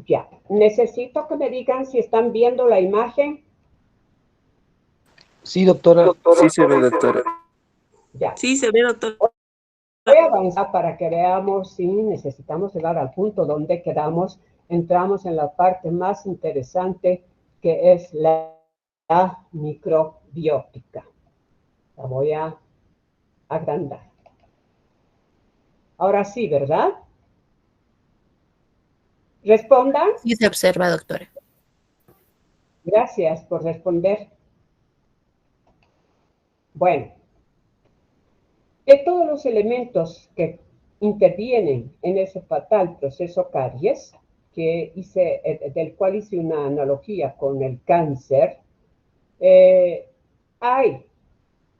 Ya, necesito que me digan si están viendo la imagen. Sí, doctora. Sí se ve, doctora. Ya. Sí, se ve, doctor. Voy a avanzar para que veamos si necesitamos llegar al punto donde quedamos. Entramos en la parte más interesante, que es la microbiótica. La voy a agrandar. Ahora sí, ¿verdad? ¿Respondan? Sí se observa, doctora. Gracias por responder. Bueno, de todos los elementos que intervienen en ese fatal proceso caries, del cual hice una analogía con el cáncer, hay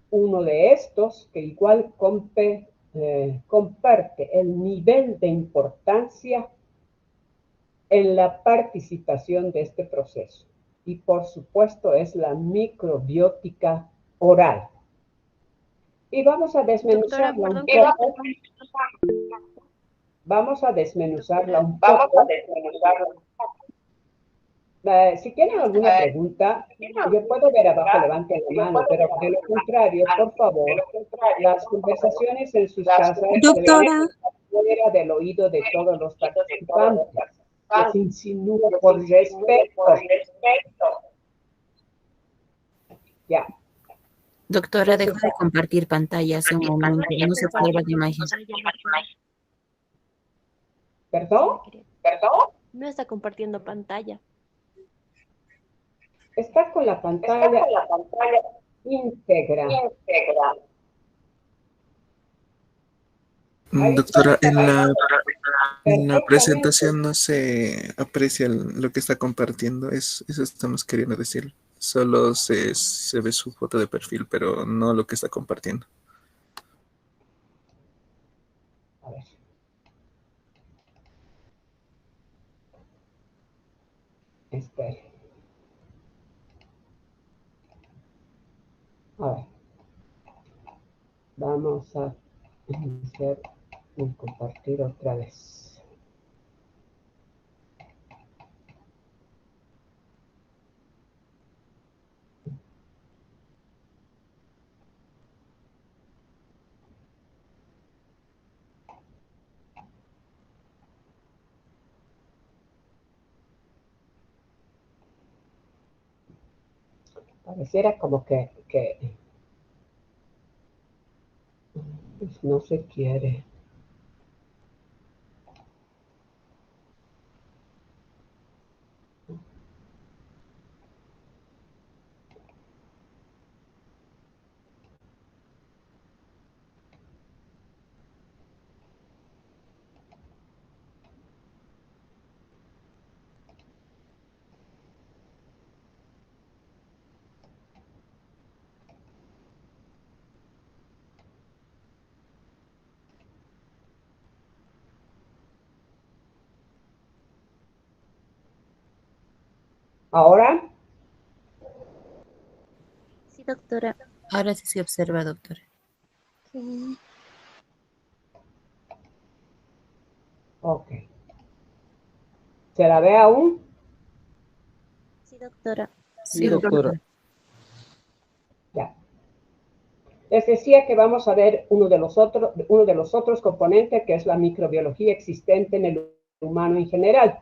uno de estos que igual comparte el nivel de importancia en la participación de este proceso. Y por supuesto es la microbiótica oral. Y vamos a desmenuzarla un poco. Vamos a desmenuzarla un poco. Si tienen alguna pregunta, yo puedo ver abajo, levanten la mano, pero de lo contrario, por favor, las conversaciones en sus casas Doctora. deben estar fuera del oído de todos los participantes. Les insinúo por respeto. Ya. Doctora, dejó de compartir pantalla hace un momento. No se observa la imagen. ¿Perdón? No está compartiendo pantalla. Está con la pantalla íntegra. Ahí Doctora, está. en la presentación no se aprecia lo que está compartiendo. Eso estamos queriendo decir. Solo se ve su foto de perfil, pero no lo que está compartiendo. A ver. Espere. A ver. Vamos a iniciar y compartir otra vez. Pareciera como que pues no se quiere. Ahora, Sí, doctora. Ahora sí se observa, doctora. ok. ¿Se la ve aún? Sí, doctora. Sí, doctora. Ya. Les decía que vamos a ver uno de los otros componentes, que es la microbiología existente en el humano en general.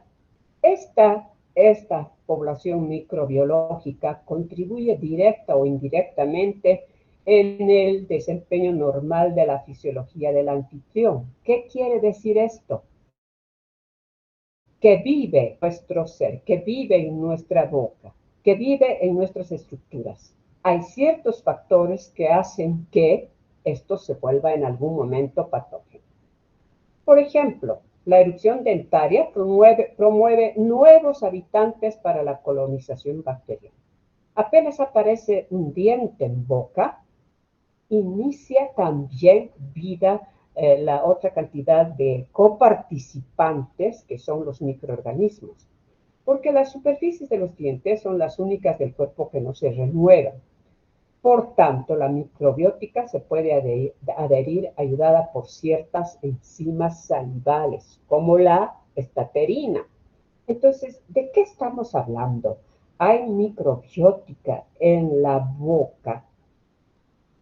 Esta población microbiológica contribuye directa o indirectamente en el desempeño normal de la fisiología del anfitrión. ¿Qué quiere decir esto? Que vive nuestro ser, que vive en nuestra boca, que vive en nuestras estructuras. Hay ciertos factores que hacen que esto se vuelva en algún momento patógeno. Por ejemplo, la erupción dentaria promueve nuevos habitantes para la colonización bacteriana. Apenas aparece un diente en boca, inicia también vida la otra cantidad de coparticipantes, que son los microorganismos, porque las superficies de los dientes son las únicas del cuerpo que no se renuevan. Por tanto, la microbiótica se puede adherir ayudada por ciertas enzimas salivales, como la estaterina. Entonces, ¿de qué estamos hablando? Hay microbiótica en la boca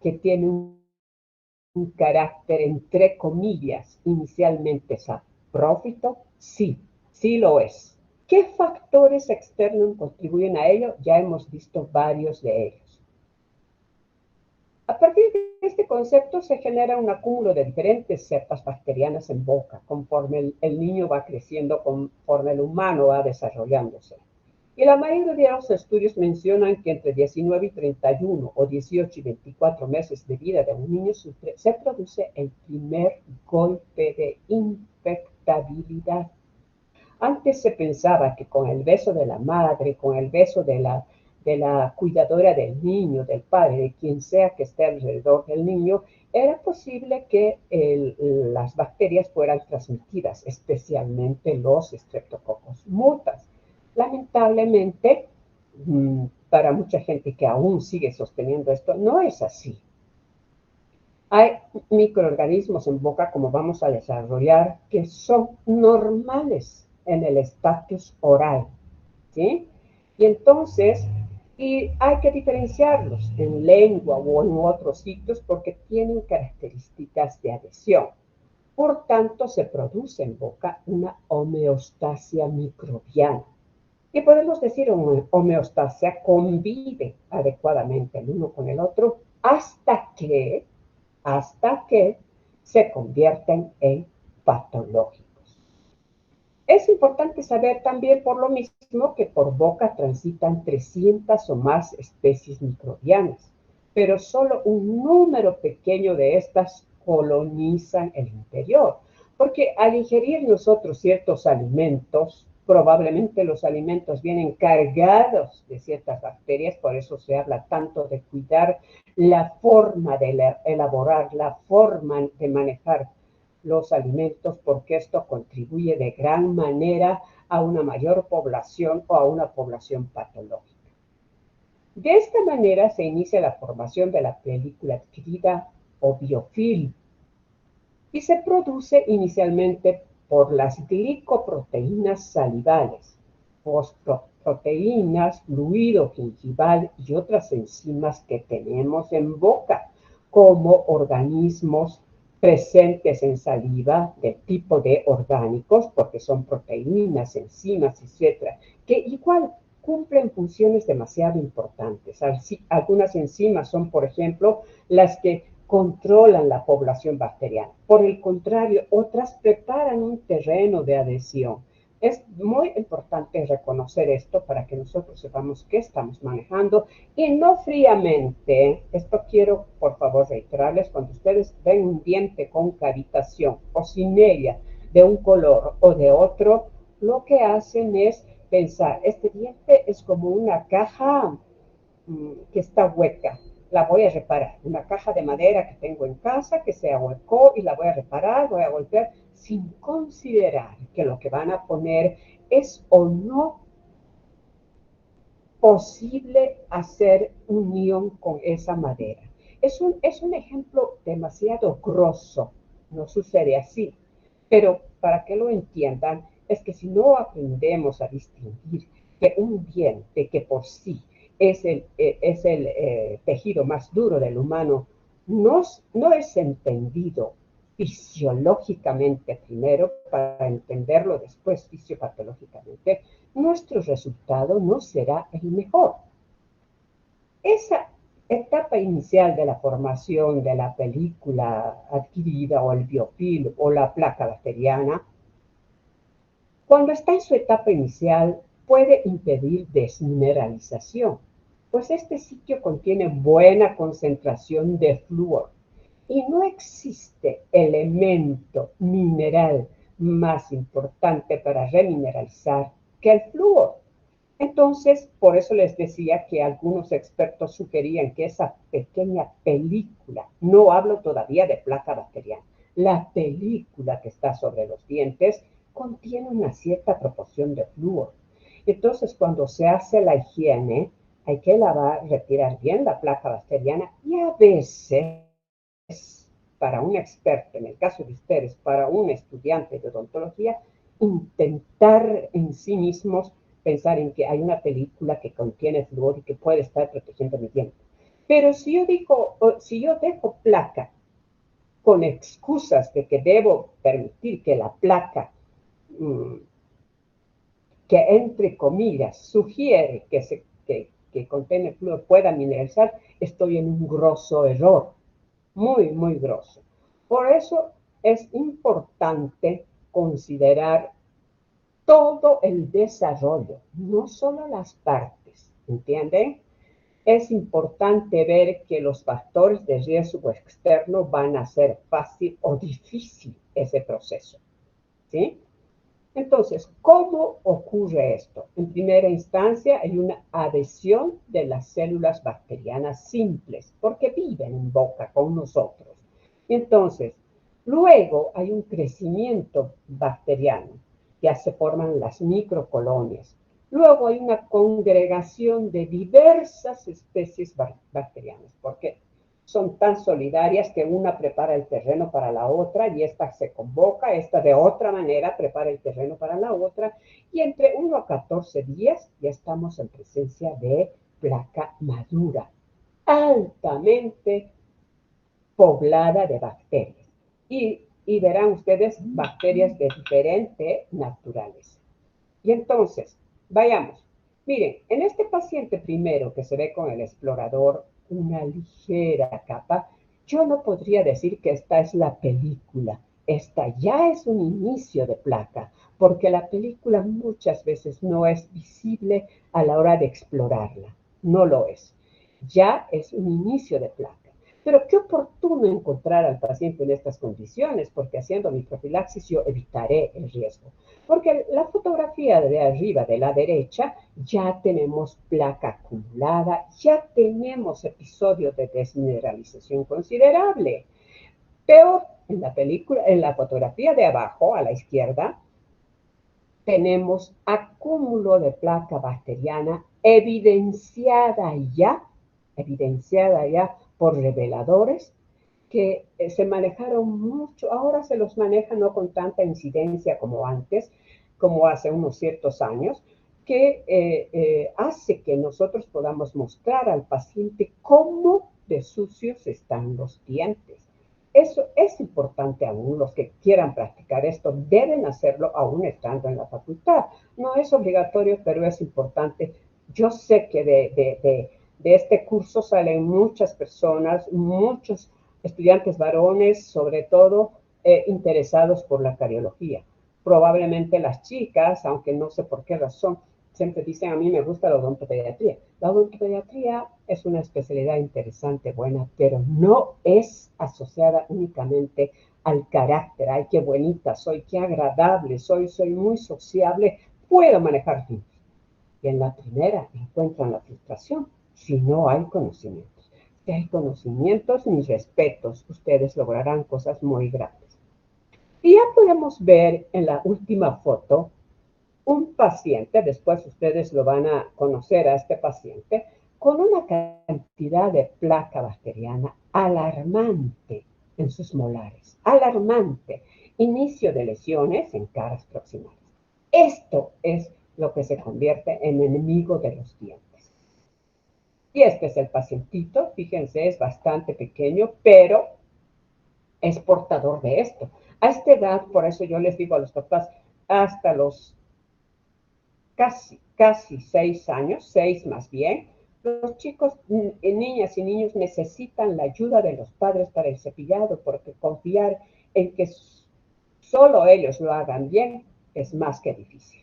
que tiene un carácter, entre comillas, inicialmente saprófito. Sí, sí lo es. ¿Qué factores externos contribuyen a ello? Ya hemos visto varios de ellos. A partir de este concepto se genera un acúmulo de diferentes cepas bacterianas en boca, conforme el niño va creciendo, conforme el humano va desarrollándose. Y la mayoría de los estudios mencionan que entre 19 y 31 o 18 y 24 meses de vida de un niño se produce el primer golpe de infectabilidad. Antes se pensaba que con el beso de la madre, con el beso de la cuidadora del niño, del padre, de quien sea que esté alrededor del niño, era posible que las bacterias fueran transmitidas, especialmente los estreptococos mutas. Lamentablemente, para mucha gente que aún sigue sosteniendo esto, no es así. Hay microorganismos en boca, como vamos a desarrollar, que son normales en el estatus oral, ¿sí? Y entonces, hay que diferenciarlos en lengua o en otros sitios porque tienen características de adhesión. Por tanto, se produce en boca una homeostasia microbiana. Y podemos decir homeostasia convive adecuadamente el uno con el otro hasta que se convierten en patológicos. Es importante saber también por lo mismo que por boca transitan 300 o más especies microbianas, pero solo un número pequeño de estas colonizan el interior, porque al ingerir nosotros ciertos alimentos, probablemente los alimentos vienen cargados de ciertas bacterias, por eso se habla tanto de cuidar la forma de elaborar, la forma de manejar los alimentos, porque esto contribuye de gran manera a una mayor población o a una población patológica. De esta manera se inicia la formación de la película adquirida o biofilm y se produce inicialmente por las glicoproteínas salivales, fosfoproteínas, fluido gingival y otras enzimas que tenemos en boca, como organismos presentes en saliva del tipo de orgánicos, porque son proteínas, enzimas, etcétera, que igual cumplen funciones demasiado importantes. Algunas enzimas son, por ejemplo, las que controlan la población bacteriana. Por el contrario, otras preparan un terreno de adhesión. Es muy importante reconocer esto para que nosotros sepamos qué estamos manejando y no fríamente. Esto quiero, por favor, reiterarles, cuando ustedes ven un diente con cavitación o sin ella de un color o de otro, lo que hacen es pensar, este diente es como una caja que está hueca, la voy a reparar. Una caja de madera que tengo en casa que se ahuecó y la voy a reparar, voy a golpear, sin considerar que lo que van a poner es o no posible hacer unión con esa madera. Es un ejemplo demasiado grosso, no sucede así, pero para que lo entiendan, es que si no aprendemos a distinguir que un diente que por sí es el tejido más duro del humano, no es entendido fisiológicamente primero para entenderlo después fisiopatológicamente, nuestro resultado no será el mejor. Esa etapa inicial de la formación de la película adquirida o el biofilm o la placa bacteriana, cuando está en su etapa inicial, puede impedir desmineralización, pues este sitio contiene buena concentración de flúor y no existe elemento mineral más importante para remineralizar que el flúor. Entonces, por eso les decía que algunos expertos sugerían que esa pequeña película, no hablo todavía de placa bacteriana, la película que está sobre los dientes contiene una cierta proporción de flúor. Entonces, cuando se hace la higiene, hay que lavar, retirar bien la placa bacteriana y a veces, para un experto, en el caso de ustedes, para un estudiante de odontología, intentar en sí mismos pensar en que hay una película que contiene flúor y que puede estar protegiendo mi diente. Pero si yo digo, si yo dejo placa con excusas de que debo permitir que la placa que entre comillas sugiere que contiene flúor pueda mineralizar, estoy en un grosso error, muy, muy grosso. Por eso es importante considerar todo el desarrollo, no solo las partes, ¿entienden? Es importante ver que los factores de riesgo externo van a hacer fácil o difícil ese proceso, ¿sí? Entonces, ¿cómo ocurre esto? En primera instancia, hay una adhesión de las células bacterianas simples, porque viven en boca con nosotros. Entonces, luego hay un crecimiento bacteriano, ya se forman las microcolonias. Luego hay una congregación de diversas especies bacterianas, porque son tan solidarias que una prepara el terreno para la otra y esta se convoca, esta de otra manera prepara el terreno para la otra y entre 1 a 14 días ya estamos en presencia de placa madura, altamente poblada de bacterias. Y verán ustedes bacterias de diferente naturaleza. Y entonces, vayamos. Miren, en este paciente primero que se ve con el explorador, una ligera capa, yo no podría decir que esta es la película. Esta ya es un inicio de placa, porque la película muchas veces no es visible a la hora de explorarla. No lo es. Ya es un inicio de placa. Pero qué oportuno encontrar al paciente en estas condiciones, porque haciendo mi profilaxis yo evitaré el riesgo. Porque la fotografía de arriba, de la derecha, ya tenemos placa acumulada, ya tenemos episodios de desmineralización considerable. Peor, en la película, en la fotografía de abajo, a la izquierda, tenemos acúmulo de placa bacteriana evidenciada ya por reveladores que se manejaron mucho, ahora se los maneja no con tanta incidencia como antes, como hace unos ciertos años, que hace que nosotros podamos mostrar al paciente cómo de sucios están los dientes. Eso es importante aún, los que quieran practicar esto deben hacerlo aún estando en la facultad. No es obligatorio, pero es importante. Yo sé que de este curso salen muchas personas, muchos estudiantes varones, sobre todo interesados por la cariología. Probablemente las chicas, aunque no sé por qué razón, siempre dicen a mí me gusta la odontopediatría. La odontopediatría es una especialidad interesante, buena, pero no es asociada únicamente al carácter. Ay, qué bonita soy, qué agradable soy muy sociable, puedo manejar tiempos. Y en la primera encuentran la frustración si no hay conocimientos. Si hay conocimientos, mis respetos, ustedes lograrán cosas muy grandes. Y ya podemos ver en la última foto un paciente, después ustedes lo van a conocer a este paciente, con una cantidad de placa bacteriana alarmante en sus molares, alarmante, inicio de lesiones en caras proximales. Esto es lo que se convierte en enemigo de los dientes. Y este es el pacientito, fíjense, es bastante pequeño, pero es portador de esto. A esta edad, por eso yo les digo a los papás, hasta los casi 6 años, 6 más bien, los chicos, niñas y niños necesitan la ayuda de los padres para el cepillado, porque confiar en que solo ellos lo hagan bien es más que difícil.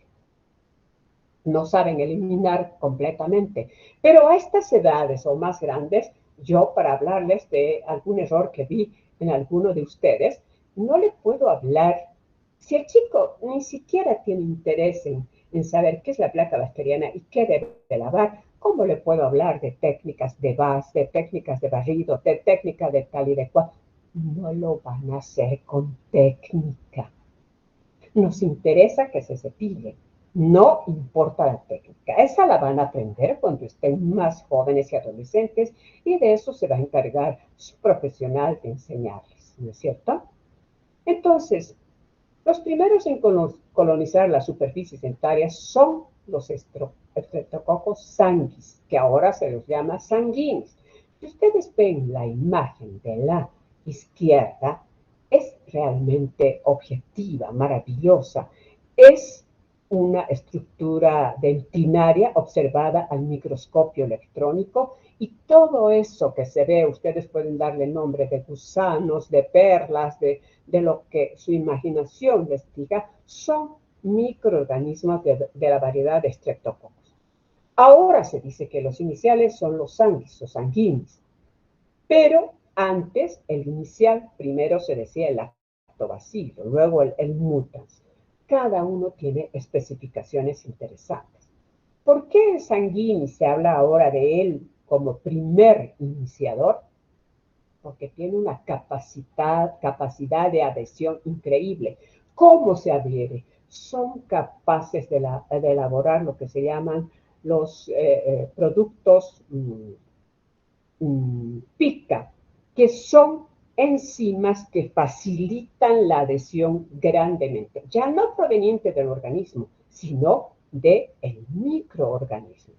No saben eliminar completamente. Pero a estas edades o más grandes, yo para hablarles de algún error que vi en alguno de ustedes, no le puedo hablar. Si el chico ni siquiera tiene interés en saber qué es la placa bacteriana y qué debe lavar, ¿cómo le puedo hablar de técnicas de base, de técnicas de barrido, de técnicas de tal y de cual? No lo van a hacer con técnica. Nos interesa que se cepille. No importa la técnica, esa la van a aprender cuando estén más jóvenes y adolescentes y de eso se va a encargar su profesional de enseñarles, ¿no es cierto? Entonces, Los primeros en colonizar las superficies dentarias son los estreptococos sanguis, que ahora se los llama sanguinis. Si ustedes ven la imagen de la izquierda, es realmente objetiva, maravillosa. Es una estructura dentinaria observada al microscopio electrónico y todo eso que se ve, ustedes pueden darle nombre de gusanos, de perlas, de lo que su imaginación les diga, son microorganismos de la variedad de Streptococcus. Ahora se dice que los iniciales son los sanguis o sanguinis, pero antes el inicial primero se decía el lactobacilo, luego el mutans. Cada uno tiene especificaciones interesantes. ¿Por qué el sanguini se habla ahora de él como primer iniciador? Porque tiene una capacidad de adhesión increíble. ¿Cómo se adhiere? Son capaces de elaborar lo que se llaman los productos PICA, que son enzimas que facilitan la adhesión grandemente, ya no proveniente del organismo, sino del microorganismo.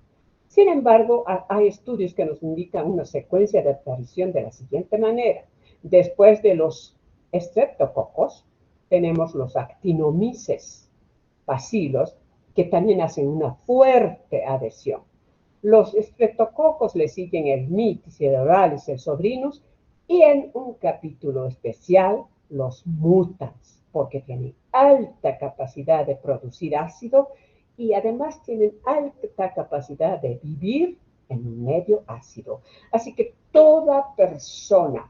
Sin embargo, hay estudios que nos indican una secuencia de aparición de la siguiente manera. Después de los estreptococos, tenemos los actinomyces bacilos, que también hacen una fuerte adhesión. Los estreptococos le siguen el mitis, el oralis, el sobrinus, y en un capítulo especial, los mutans, porque tienen alta capacidad de producir ácido y además tienen alta capacidad de vivir en un medio ácido. Así que toda persona,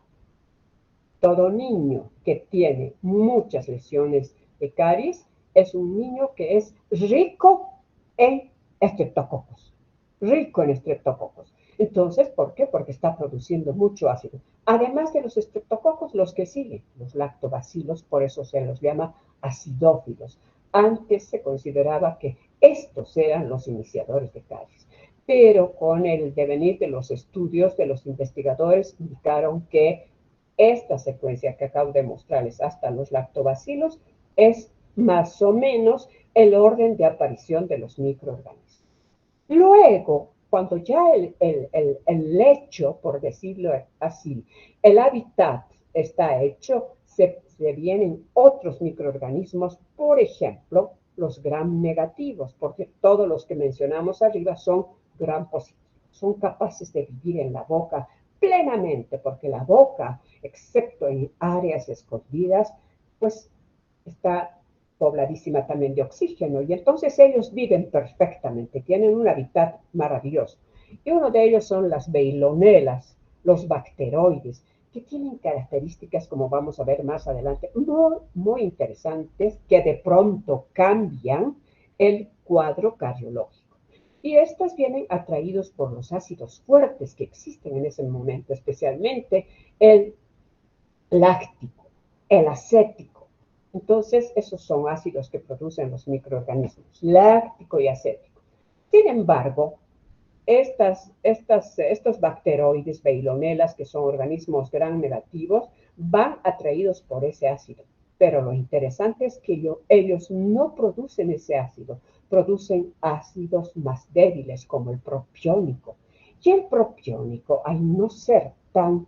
todo niño que tiene muchas lesiones de caries, es un niño que es rico en estreptococos. Rico en estreptococos. Entonces, ¿por qué? Porque está produciendo mucho ácido. Además de los estreptococos, los que siguen, los lactobacilos, por eso se los llama acidófilos. Antes se consideraba que estos eran los iniciadores de caries, pero con el devenir de los estudios de los investigadores indicaron que esta secuencia que acabo de mostrarles hasta los lactobacilos es más o menos el orden de aparición de los microorganismos. Luego, cuando ya el lecho, por decirlo así, el hábitat está hecho, se vienen otros microorganismos, por ejemplo, los gram negativos, porque todos los que mencionamos arriba son gram positivos, son capaces de vivir en la boca plenamente, porque la boca, excepto en áreas escondidas, pues está pobladísima también de oxígeno, y entonces ellos viven perfectamente, tienen un hábitat maravilloso. Y uno de ellos son las veilonelas, los bacteroides, que tienen características, como vamos a ver más adelante, muy, muy interesantes, que de pronto cambian el cuadro cardiológico. Y estos vienen atraídos por los ácidos fuertes que existen en ese momento, especialmente el láctico, el acético. Entonces, esos son ácidos que producen los microorganismos, láctico y acético. Sin embargo, estos bacteroides, veilonelas, que son organismos gram negativos, van atraídos por ese ácido. Pero lo interesante es que ellos no producen ese ácido, producen ácidos más débiles, como el propiónico. Y el propiónico, al no ser tan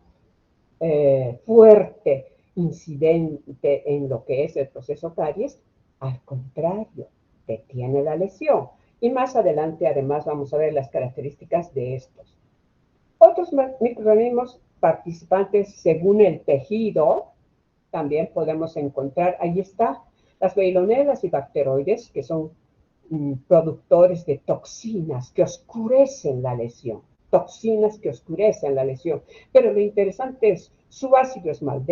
fuerte incidente en lo que es el proceso caries, al contrario, detiene la lesión. Y más adelante, además, vamos a ver las características de estos. Otros microorganismos participantes según el tejido, también podemos encontrar, ahí está, las veilonelas y bacteroides, que son productores de toxinas que oscurecen la lesión. Toxinas que oscurecen la lesión. Pero lo interesante es, su ácido es más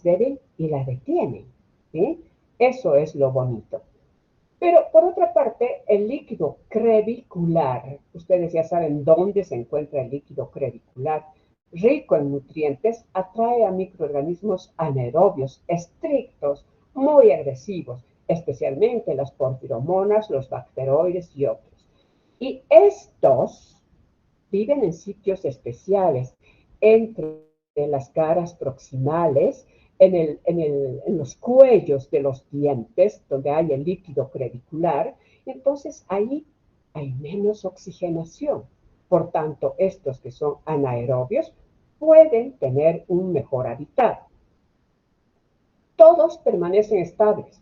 débil y la detienen. ¿Sí? Eso es lo bonito. Pero por otra parte, el líquido crevicular, ustedes ya saben dónde se encuentra el líquido crevicular, rico en nutrientes, atrae a microorganismos anaerobios, estrictos, muy agresivos, especialmente las porfiromonas, los bacteroides y otros. Y estos viven en sitios especiales, entre las caras proximales, en los cuellos de los dientes, donde hay el líquido crevicular, entonces ahí hay menos oxigenación. Por tanto, estos que son anaerobios pueden tener un mejor hábitat. Todos permanecen estables.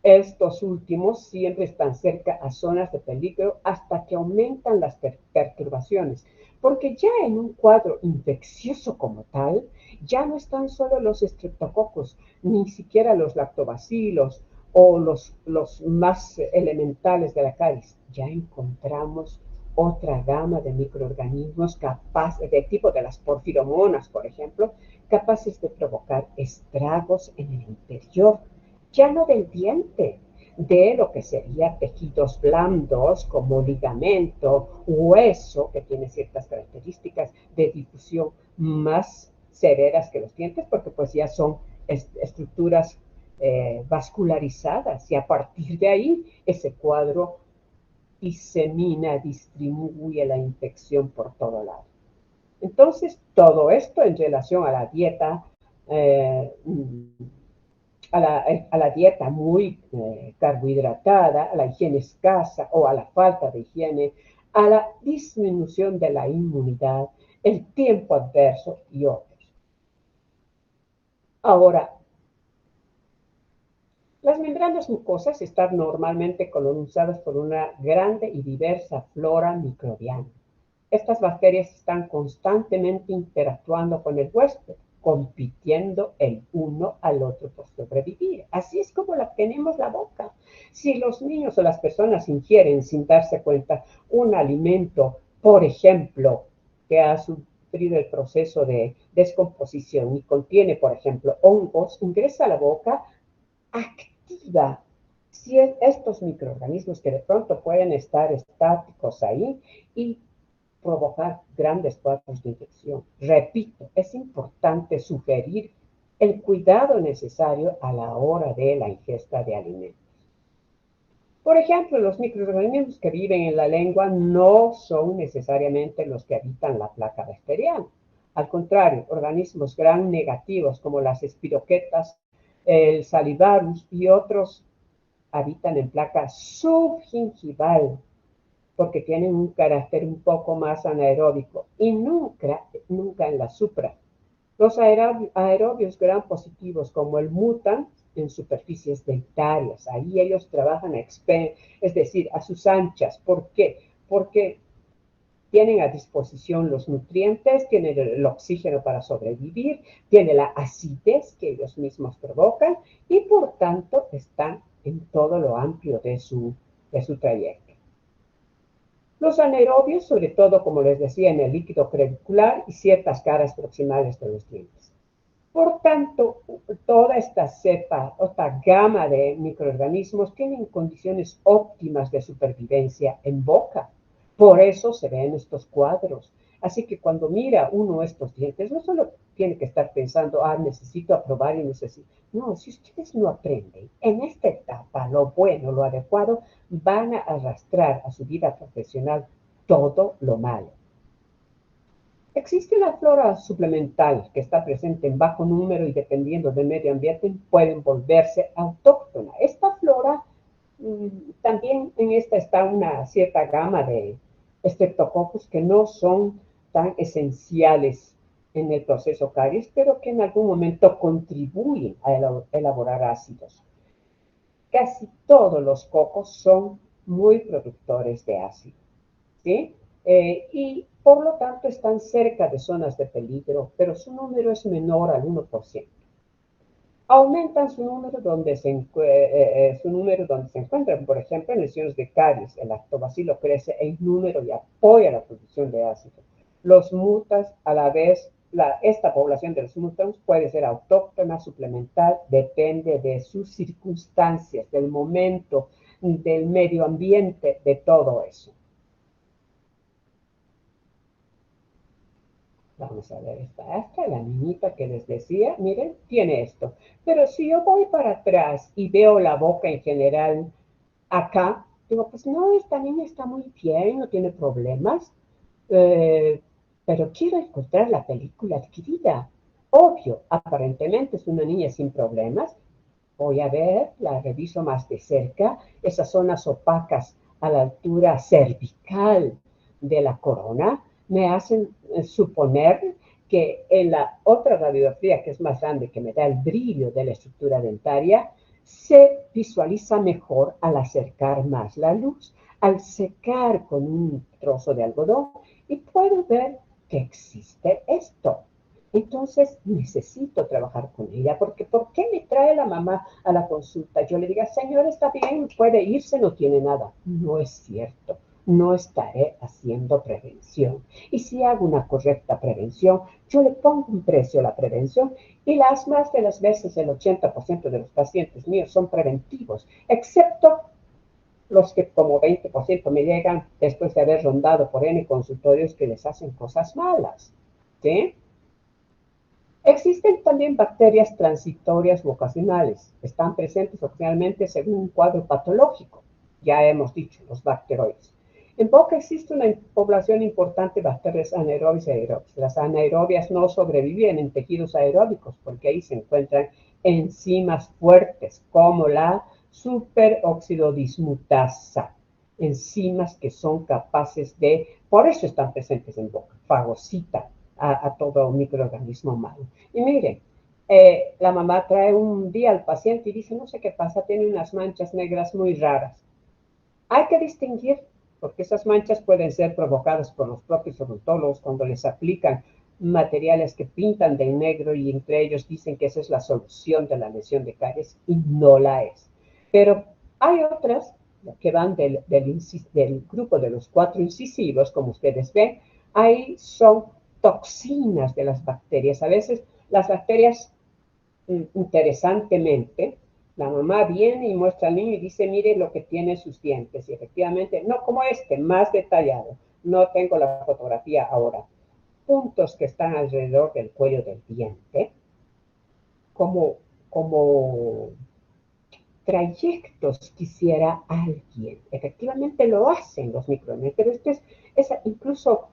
Estos últimos siempre están cerca a zonas de peligro hasta que aumentan las perturbaciones, porque ya en un cuadro infeccioso como tal, ya no están solo los estreptococos, ni siquiera los lactobacilos o los más elementales de la caries. Ya encontramos otra gama de microorganismos capaces, de tipo de las porfiromonas, por ejemplo, capaces de provocar estragos en el interior, ya no del diente, de lo que sería tejidos blandos como ligamento, hueso, que tiene ciertas características de difusión más severas que los dientes, porque pues ya son estructuras vascularizadas y a partir de ahí ese cuadro disemina, distribuye la infección por todo lado. Entonces, todo esto en relación a la dieta, a la dieta muy carbohidratada, a la higiene escasa o a la falta de higiene, a la disminución de la inmunidad, el tiempo adverso y otros. Ahora, las membranas mucosas están normalmente colonizadas por una grande y diversa flora microbiana. Estas bacterias están constantemente interactuando con el huésped, compitiendo el uno al otro por sobrevivir. Así es como tenemos la boca. Si los niños o las personas ingieren sin darse cuenta un alimento, por ejemplo, que ha sufrido el proceso de descomposición y contiene, por ejemplo, hongos, ingresa a la boca, activa estos microorganismos que de pronto pueden estar estáticos ahí y provocar grandes cuadros de infección. Repito, es importante sugerir el cuidado necesario a la hora de la ingesta de alimentos. Por ejemplo, los microorganismos que viven en la lengua no son necesariamente los que habitan la placa bacteriana. Al contrario, organismos gram negativos como las espiroquetas, el salivarus y otros habitan en placa subgingival, porque tienen un carácter un poco más anaeróbico y nunca en la supra. Los aerobios gram positivos como el mutan en superficies dentarias. Ahí ellos trabajan es decir, a sus anchas. ¿Por qué? Porque tienen a disposición los nutrientes, tienen el oxígeno para sobrevivir, tienen la acidez que ellos mismos provocan y por tanto están en todo lo amplio de su trayecto. Los anaerobios, sobre todo, como les decía, en el líquido crevicular y ciertas caras proximales de los dientes. Por tanto, toda esta gama de microorganismos tienen condiciones óptimas de supervivencia en boca. Por eso se ven estos cuadros. Así que cuando mira uno estos dientes, no solo tiene que estar pensando, necesito aprobar y necesito. No, si ustedes no aprenden en esta etapa lo bueno, lo adecuado, van a arrastrar a su vida profesional todo lo malo. Existe una flora suplemental que está presente en bajo número y dependiendo del medio ambiente pueden volverse autóctona. Esta flora, también en esta está una cierta gama de estreptococos que no son tan esenciales en el proceso caries, pero que en algún momento contribuyen a elaborar ácidos. Casi todos los cocos son muy productores de ácido, ¿sí? Y por lo tanto están cerca de zonas de peligro, pero su número es menor al 1%. Aumentan su número donde se encuentran, por ejemplo, en lesiones de caries. El lactobacilo crece en número y apoya la producción de ácido. Los mutas, a la vez, esta población de los mutans puede ser autóctona, suplemental, depende de sus circunstancias, del momento, del medio ambiente, de todo eso. Vamos a ver la niñita que les decía, miren, tiene esto. Pero si yo voy para atrás y veo la boca en general acá, digo, pues no, esta niña está muy bien, no tiene problemas, pero quiero encontrar la película adquirida. Obvio, aparentemente es una niña sin problemas. Voy a ver, la reviso más de cerca, esas zonas opacas a la altura cervical de la corona me hacen suponer que en la otra radiografía, que es más grande, que me da el brillo de la estructura dentaria, se visualiza mejor al acercar más la luz, al secar con un trozo de algodón, y puedo ver que existe esto. Entonces necesito trabajar con ella, porque ¿por qué me trae la mamá a la consulta? Yo le diga, señor, está bien, puede irse, no tiene nada. No es cierto, no estaré haciendo prevención. Y si hago una correcta prevención, yo le pongo un precio a la prevención, y las más de las veces el 80% de los pacientes míos son preventivos, excepto los que como 20% me llegan después de haber rondado por N consultorios que les hacen cosas malas. ¿Sí? Existen también bacterias transitorias u ocasionales. Están presentes ocasionalmente según un cuadro patológico. Ya hemos dicho, los bacteroides. En boca existe una población importante de bacterias anaerobias y aerobias. Las anaerobias no sobreviven en tejidos aeróbicos porque ahí se encuentran enzimas fuertes como la superoxidodismutasa. Enzimas que son capaces de, por eso están presentes en boca, fagocitan a todo microorganismo malo. Y miren, la mamá trae un día al paciente y dice, no sé qué pasa, tiene unas manchas negras muy raras. Hay que distinguir, porque esas manchas pueden ser provocadas por los propios odontólogos cuando les aplican materiales que pintan de negro y entre ellos dicen que esa es la solución de la lesión de caries y no la es. Pero hay otras que van del grupo de los 4 incisivos, como ustedes ven, ahí son toxinas de las bacterias. A veces las bacterias, interesantemente, la mamá viene y muestra al niño y dice, mire lo que tiene sus dientes. Y efectivamente, no como este, más detallado. No tengo la fotografía ahora. Puntos que están alrededor del cuello del diente, como trayectos quisiera alguien. Efectivamente lo hacen los microorganismos, pero esto es incluso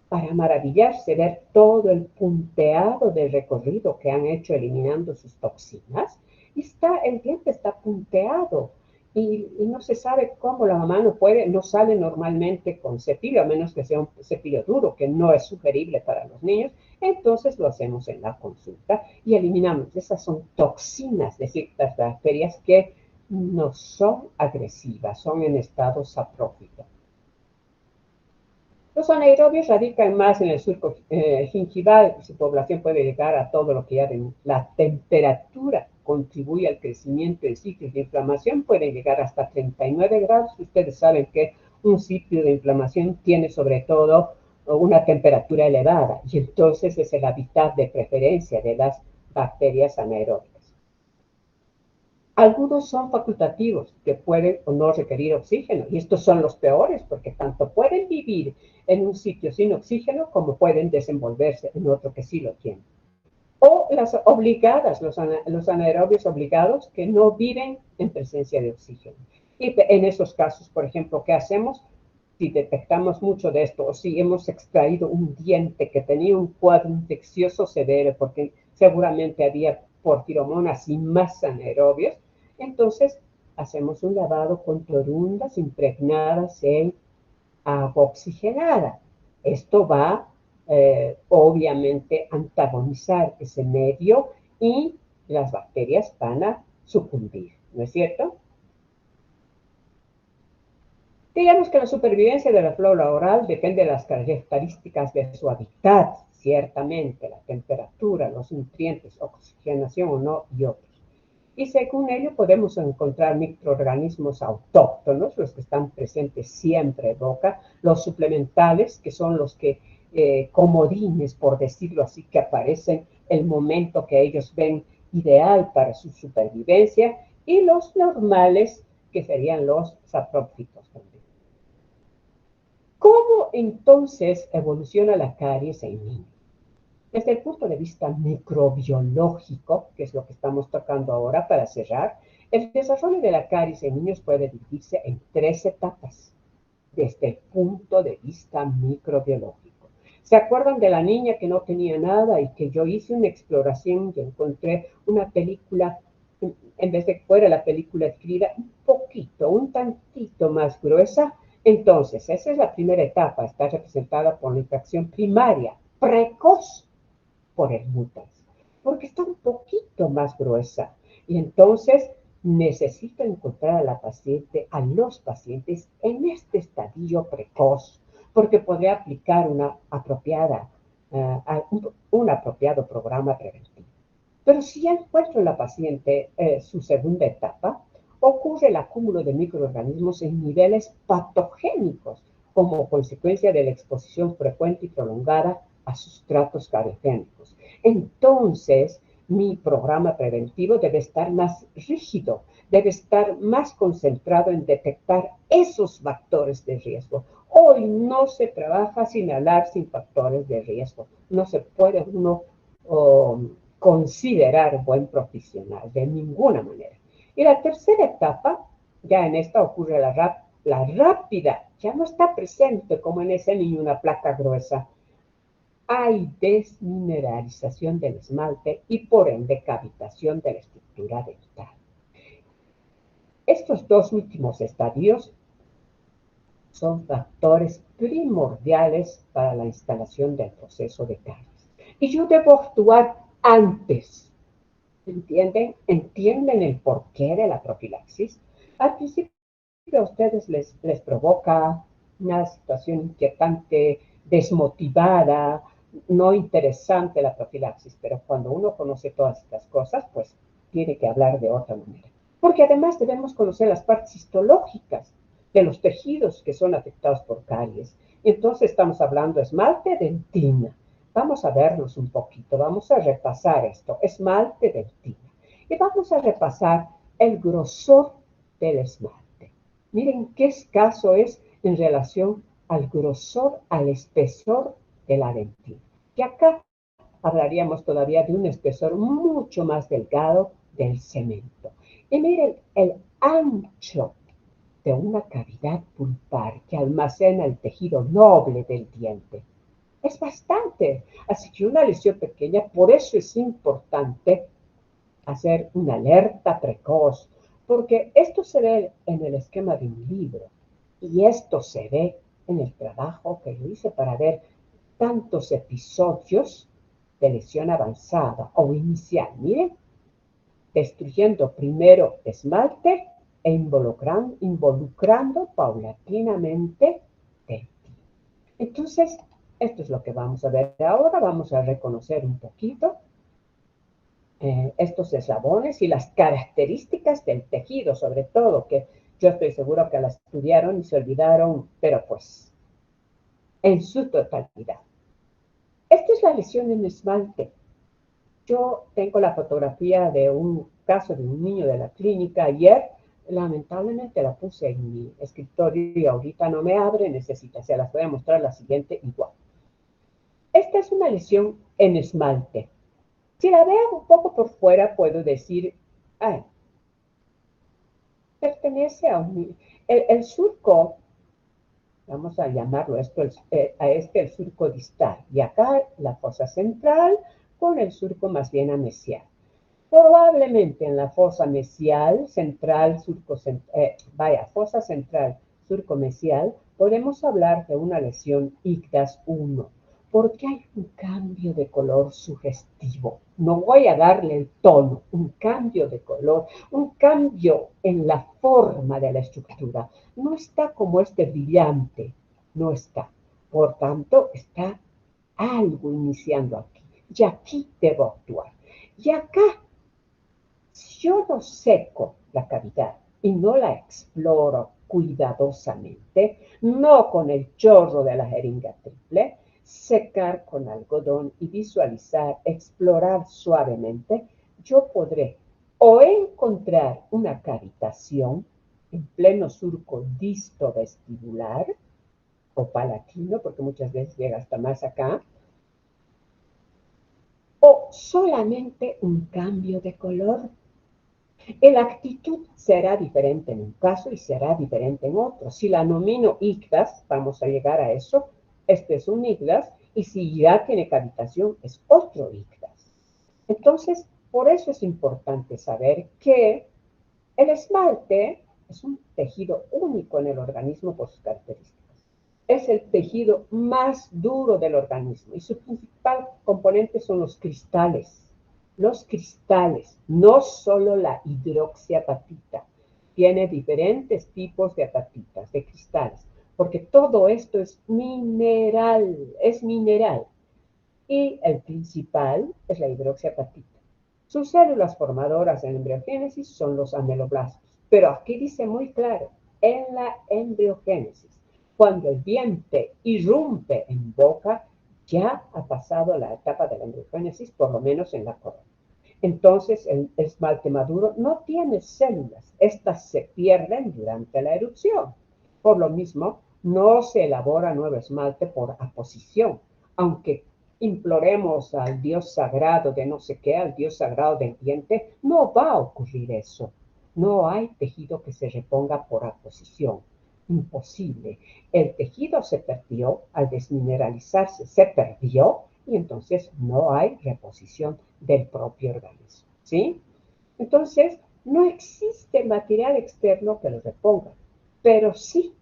para maravillarse, ver todo el punteado del recorrido que han hecho eliminando sus toxinas. Y el diente está punteado y no se sabe cómo la mamá no sale normalmente con cepillo, a menos que sea un cepillo duro, que no es sugerible para los niños. Entonces lo hacemos en la consulta y eliminamos. Esas son toxinas de ciertas bacterias que no son agresivas, son en estado saprófito. Los anaerobios radican más en el surco gingival. Su población puede llegar a todo lo que ya ven. La temperatura contribuye al crecimiento de ciclos de inflamación. Pueden llegar hasta 39 grados. Ustedes saben que un sitio de inflamación tiene sobre todo una temperatura elevada y entonces es el hábitat de preferencia de las bacterias anaeróbicas. Algunos son facultativos, que pueden o no requerir oxígeno, y estos son los peores, porque tanto pueden vivir en un sitio sin oxígeno como pueden desenvolverse en otro que sí lo tiene. O las obligadas, los anaerobios obligados, que no viven en presencia de oxígeno. Y en esos casos, por ejemplo, ¿qué hacemos? Si detectamos mucho de esto, o si hemos extraído un diente que tenía un cuadro infeccioso severo, porque seguramente había porfiromonas y más anaerobios, entonces hacemos un lavado con clorundas impregnadas en agua oxigenada. Esto va, obviamente, a antagonizar ese medio y las bacterias van a sucumbir, ¿no es cierto? Digamos que la supervivencia de la flora oral depende de las características de su hábitat, ciertamente, la temperatura, los nutrientes, oxigenación o no y otros. Y según ello podemos encontrar microorganismos autóctonos, los que están presentes siempre en boca, los suplementales, que son los que comodines, por decirlo así, que aparecen el momento que ellos ven ideal para su supervivencia, y los normales, que serían los saprófitos también. ¿Cómo entonces evoluciona la caries en niños? Desde el punto de vista microbiológico, que es lo que estamos tocando ahora para cerrar, el desarrollo de la caries en niños puede dividirse en 3 etapas desde el punto de vista microbiológico. ¿Se acuerdan de la niña que no tenía nada y que yo hice una exploración y encontré una película, en vez de que fuera la película escrita, un poquito, un tantito más gruesa? Entonces, esa es la primera etapa, está representada por la infracción primaria, precoz por el mutans, porque está un poquito más gruesa. Y entonces necesito encontrar a la paciente, a los pacientes en este estadio precoz, porque podría aplicar un apropiado programa preventivo. Pero si ya encuentro en la paciente su segunda etapa, ocurre el acúmulo de microorganismos en niveles patogénicos como consecuencia de la exposición frecuente y prolongada a sustratos cariogénicos. Entonces, mi programa preventivo debe estar más rígido, debe estar más concentrado en detectar esos factores de riesgo. Hoy no se trabaja sin hablar sin factores de riesgo. No se puede uno considerar buen profesional de ninguna manera. Y la tercera etapa, ya en esta ocurre la rápida, ya no está presente como en ese niño una placa gruesa. Hay desmineralización del esmalte y por ende cavitación de la estructura dental. Estos dos últimos estadios son factores primordiales para la instalación del proceso de caries. Y yo debo actuar antes. ¿Entienden? ¿Entienden el porqué de la profilaxis? Al principio a ustedes les provoca una situación inquietante, desmotivada, no interesante la profilaxis, pero cuando uno conoce todas estas cosas, pues tiene que hablar de otra manera. Porque además debemos conocer las partes histológicas de los tejidos que son afectados por caries. Entonces estamos hablando de esmalte, dentina. Vamos a verlos un poquito, vamos a repasar esto, esmalte, dentina. Y vamos a repasar el grosor del esmalte. Miren qué escaso es en relación al grosor, al espesor de la dentina. Y acá hablaríamos todavía de un espesor mucho más delgado del cemento. Y miren el ancho de una cavidad pulpar que almacena el tejido noble del diente. Es bastante. Así que una lesión pequeña, por eso es importante hacer una alerta precoz, porque esto se ve en el esquema de un libro y esto se ve en el trabajo que yo hice para ver tantos episodios de lesión avanzada o inicial. Miren, destruyendo primero esmalte e involucrando paulatinamente dentina. Entonces, esto es lo que vamos a ver ahora. Vamos a reconocer un poquito estos eslabones y las características del tejido, sobre todo, que yo estoy seguro que las estudiaron y se olvidaron, pero pues en su totalidad. Esta es la lesión en esmalte. Yo tengo la fotografía de un caso de un niño de la clínica ayer. Lamentablemente la puse en mi escritorio y ahorita no me abre, se las voy a mostrar la siguiente igual. Esta es una lesión en esmalte. Si la veo un poco por fuera, puedo decir, pertenece a el surco, vamos a llamarlo esto, el surco distal, y acá la fosa central con el surco más bien amesial. Probablemente en la fosa mesial, fosa central, surco mesial, podemos hablar de una lesión ICDAS 1, porque hay un cambio de color sugestivo. No voy a darle el tono, un cambio de color, un cambio en la forma de la estructura. No está como este brillante, no está. Por tanto, está algo iniciando aquí. Y aquí debo actuar. Y acá, si yo no seco la cavidad y no la exploro cuidadosamente, no con el chorro de la jeringa triple, secar con algodón y visualizar, explorar suavemente, yo podré o encontrar una cavitación en pleno surco distovestibular o palatino, porque muchas veces llega hasta más acá, o solamente un cambio de color. La actitud será diferente en un caso y será diferente en otro. Si la nomino ICDAS, vamos a llegar a eso, este es un ICDAS, Y si ya tiene cavitación, es otro ictus. Entonces, por eso es importante saber que el esmalte es un tejido único en el organismo por sus características. Es el tejido más duro del organismo y su principal componente son los cristales. Los cristales, no solo la hidroxiapatita, tiene diferentes tipos de apatitas, de cristales, porque todo esto es mineral. Y el principal es la hidroxiapatita. Sus células formadoras en embriogénesis son los ameloblastos. Pero aquí dice muy claro, en la embriogénesis, cuando el diente irrumpe en boca, ya ha pasado la etapa de la embriogénesis, por lo menos en la corona. Entonces, el esmalte maduro no tiene células. Estas se pierden durante la erupción. Por lo mismo, no se elabora nuevo esmalte por aposición, aunque imploremos al Dios sagrado de no sé qué, al Dios sagrado del diente, no va a ocurrir eso. No hay tejido que se reponga por aposición. Imposible. El tejido se perdió, al desmineralizarse se perdió y entonces no hay reposición del propio organismo. ¿Sí? Entonces, no existe material externo que lo reponga, pero sí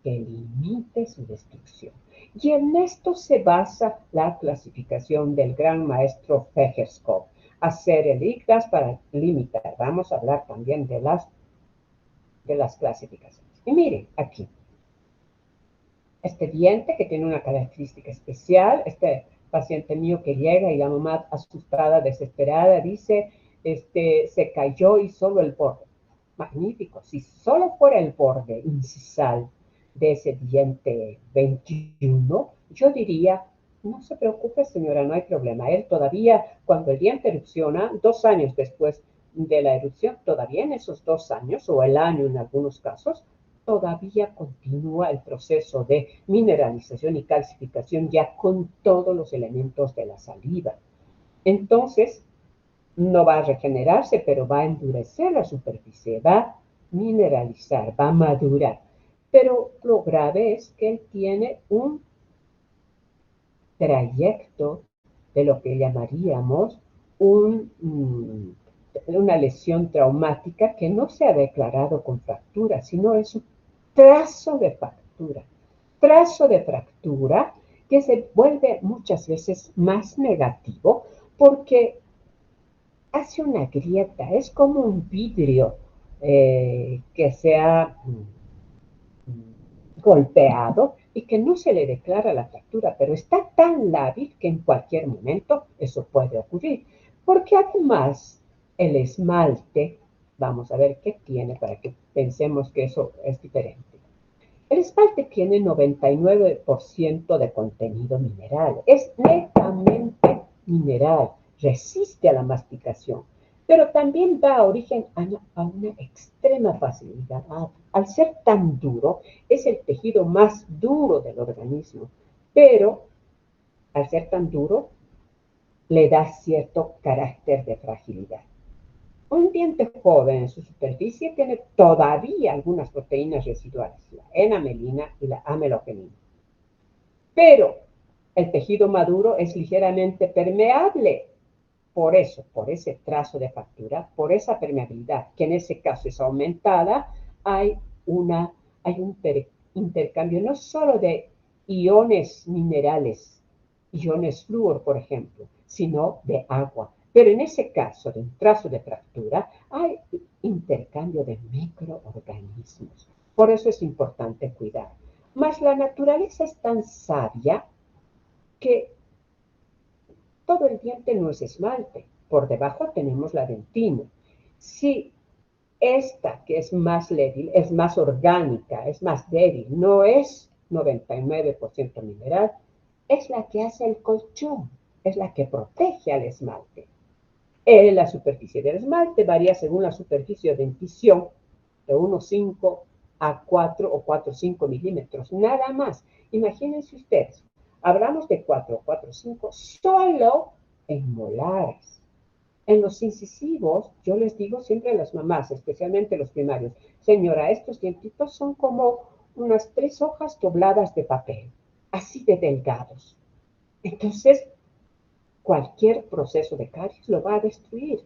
que limite su destrucción. Y en esto se basa la clasificación del gran maestro Fejerskov, hacer el ICDAS para limitar. Vamos a hablar también de las clasificaciones. Y miren, aquí, este diente que tiene una característica especial, este paciente mío que llega y la mamá asustada, desesperada, dice, se cayó y solo el borde. Magnífico, si solo fuera el borde incisal de ese diente 21, yo diría, no se preocupe señora, no hay problema. Él todavía, cuando el diente erupciona, 2 años después de la erupción, todavía en esos 2 años, o el año en algunos casos, todavía continúa el proceso de mineralización y calcificación ya con todos los elementos de la saliva. Entonces, no va a regenerarse, pero va a endurecer la superficie, va a mineralizar, va a madurar. Pero lo grave es que él tiene un trayecto de lo que llamaríamos una lesión traumática que no se ha declarado con fractura, sino es un trazo de fractura que se vuelve muchas veces más negativo porque hace una grieta, es como un vidrio que se ha golpeado y que no se le declara la fractura, pero está tan lábil que en cualquier momento eso puede ocurrir. Porque además el esmalte, vamos a ver qué tiene para que pensemos que eso es diferente. El esmalte tiene 99% de contenido mineral, es netamente mineral, resiste a la masticación, pero también da origen a una extrema facilidad. Al ser tan duro, es el tejido más duro del organismo, pero al ser tan duro, le da cierto carácter de fragilidad. Un diente joven en su superficie tiene todavía algunas proteínas residuales, la enamelina y la amelogenina. Pero el tejido maduro es ligeramente permeable. Por eso, por ese trazo de fractura, por esa permeabilidad, que en ese caso es aumentada, hay un intercambio no solo de iones minerales, iones flúor, por ejemplo, sino de agua. Pero en ese caso de un trazo de fractura, hay intercambio de microorganismos. Por eso es importante cuidar. Mas la naturaleza es tan sabia que todo el diente no es esmalte. Por debajo tenemos la dentina. Si esta, que es más débil, es más orgánica, es más débil, no es 99% mineral, es la que hace el colchón, es la que protege al esmalte. La superficie del esmalte varía según la superficie de dentición, de 1,5 a 4 o 4,5 milímetros, nada más. Imagínense ustedes, hablamos de 4 o 4,5 solo en molares. En los incisivos, yo les digo siempre a las mamás, especialmente los primarios, señora, estos dientitos son como unas 3 hojas dobladas de papel, así de delgados. Entonces, cualquier proceso de caries lo va a destruir,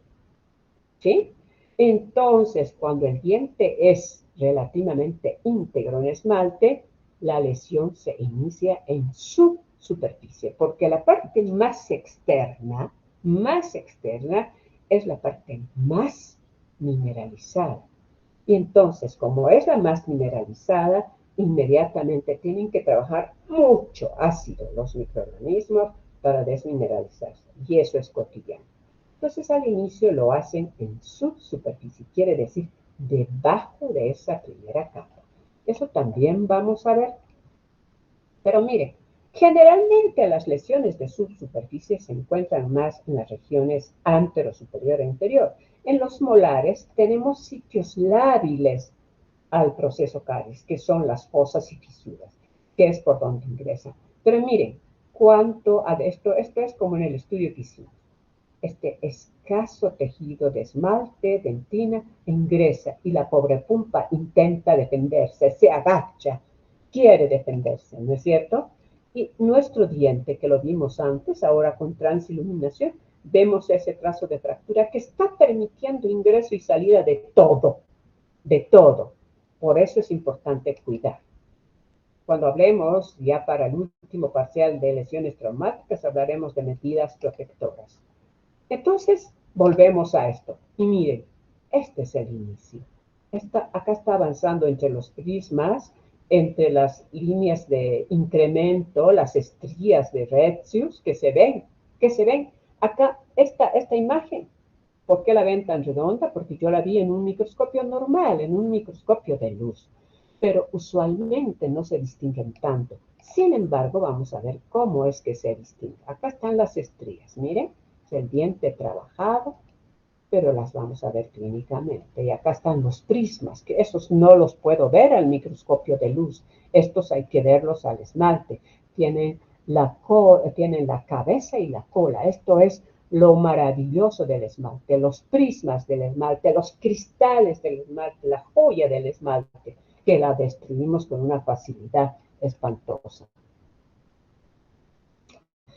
¿sí? Entonces, cuando el diente es relativamente íntegro en esmalte, la lesión se inicia en su superficie, porque la parte más externa es la parte más mineralizada. Y entonces, como es la más mineralizada, inmediatamente tienen que trabajar mucho ácido los microorganismos para desmineralizarse. Y eso es cotidiano. Entonces, al inicio lo hacen en su superficie, quiere decir debajo de esa primera capa. Eso también vamos a ver. Pero mire, generalmente las lesiones de subsuperficie se encuentran más en las regiones antero, superior e inferior. En los molares tenemos sitios lábiles al proceso caries, que son las fosas y fisuras, que es por donde ingresan. Pero miren, cuanto a esto es como en el estudio que hicimos. Este escaso tejido de esmalte, dentina, ingresa y la pobre pulpa intenta defenderse, se agacha, quiere defenderse, ¿no es cierto? Y nuestro diente, que lo vimos antes, ahora con transiluminación, vemos ese trazo de fractura que está permitiendo ingreso y salida de todo, de todo. Por eso es importante cuidar. Cuando hablemos ya para el último parcial de lesiones traumáticas, hablaremos de medidas protectoras. Entonces, volvemos a esto. Y miren, este es el inicio. Acá está avanzando entre los prismas, entre las líneas de incremento, las estrías de Retzius que se ven. Acá, esta imagen. ¿Por qué la ven tan redonda? Porque yo la vi en un microscopio normal, en un microscopio de luz. Pero usualmente no se distinguen tanto. Sin embargo, vamos a ver cómo es que se distingue. Acá están las estrías, miren, es el diente trabajado, pero las vamos a ver clínicamente. Y acá están los prismas, que esos no los puedo ver al microscopio de luz. Estos hay que verlos al esmalte. Tienen la cabeza y la cola. Esto es lo maravilloso del esmalte, los prismas del esmalte, los cristales del esmalte, la joya del esmalte, que la destruimos con una facilidad espantosa.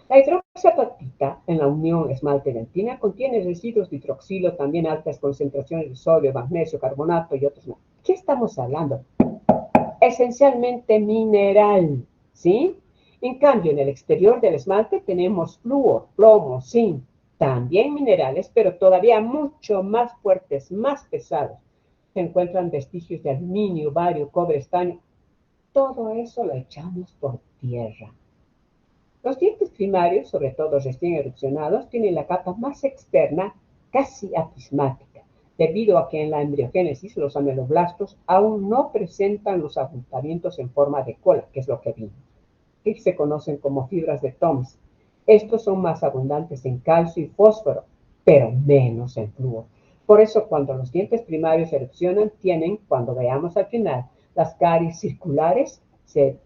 La hidroxiapatita en la unión esmalte-dentina contiene residuos de hidroxilo, también altas concentraciones de sodio, magnesio, carbonato y otros. ¿Qué estamos hablando? Esencialmente mineral, ¿sí? En cambio, en el exterior del esmalte tenemos flúor, plomo, zinc, también minerales, pero todavía mucho más fuertes, más pesados. Se encuentran vestigios de aluminio, bario, cobre, estaño. Todo eso lo echamos por tierra. Los dientes primarios, sobre todo recién erupcionados, tienen la capa más externa, casi aprismática, debido a que en la embriogénesis los ameloblastos aún no presentan los abultamientos en forma de cola, que es lo que vimos, que se conocen como fibras de Thompson. Estos son más abundantes en calcio y fósforo, pero menos en flúor. Por eso, cuando los dientes primarios erupcionan, cuando veamos al final, las caries circulares se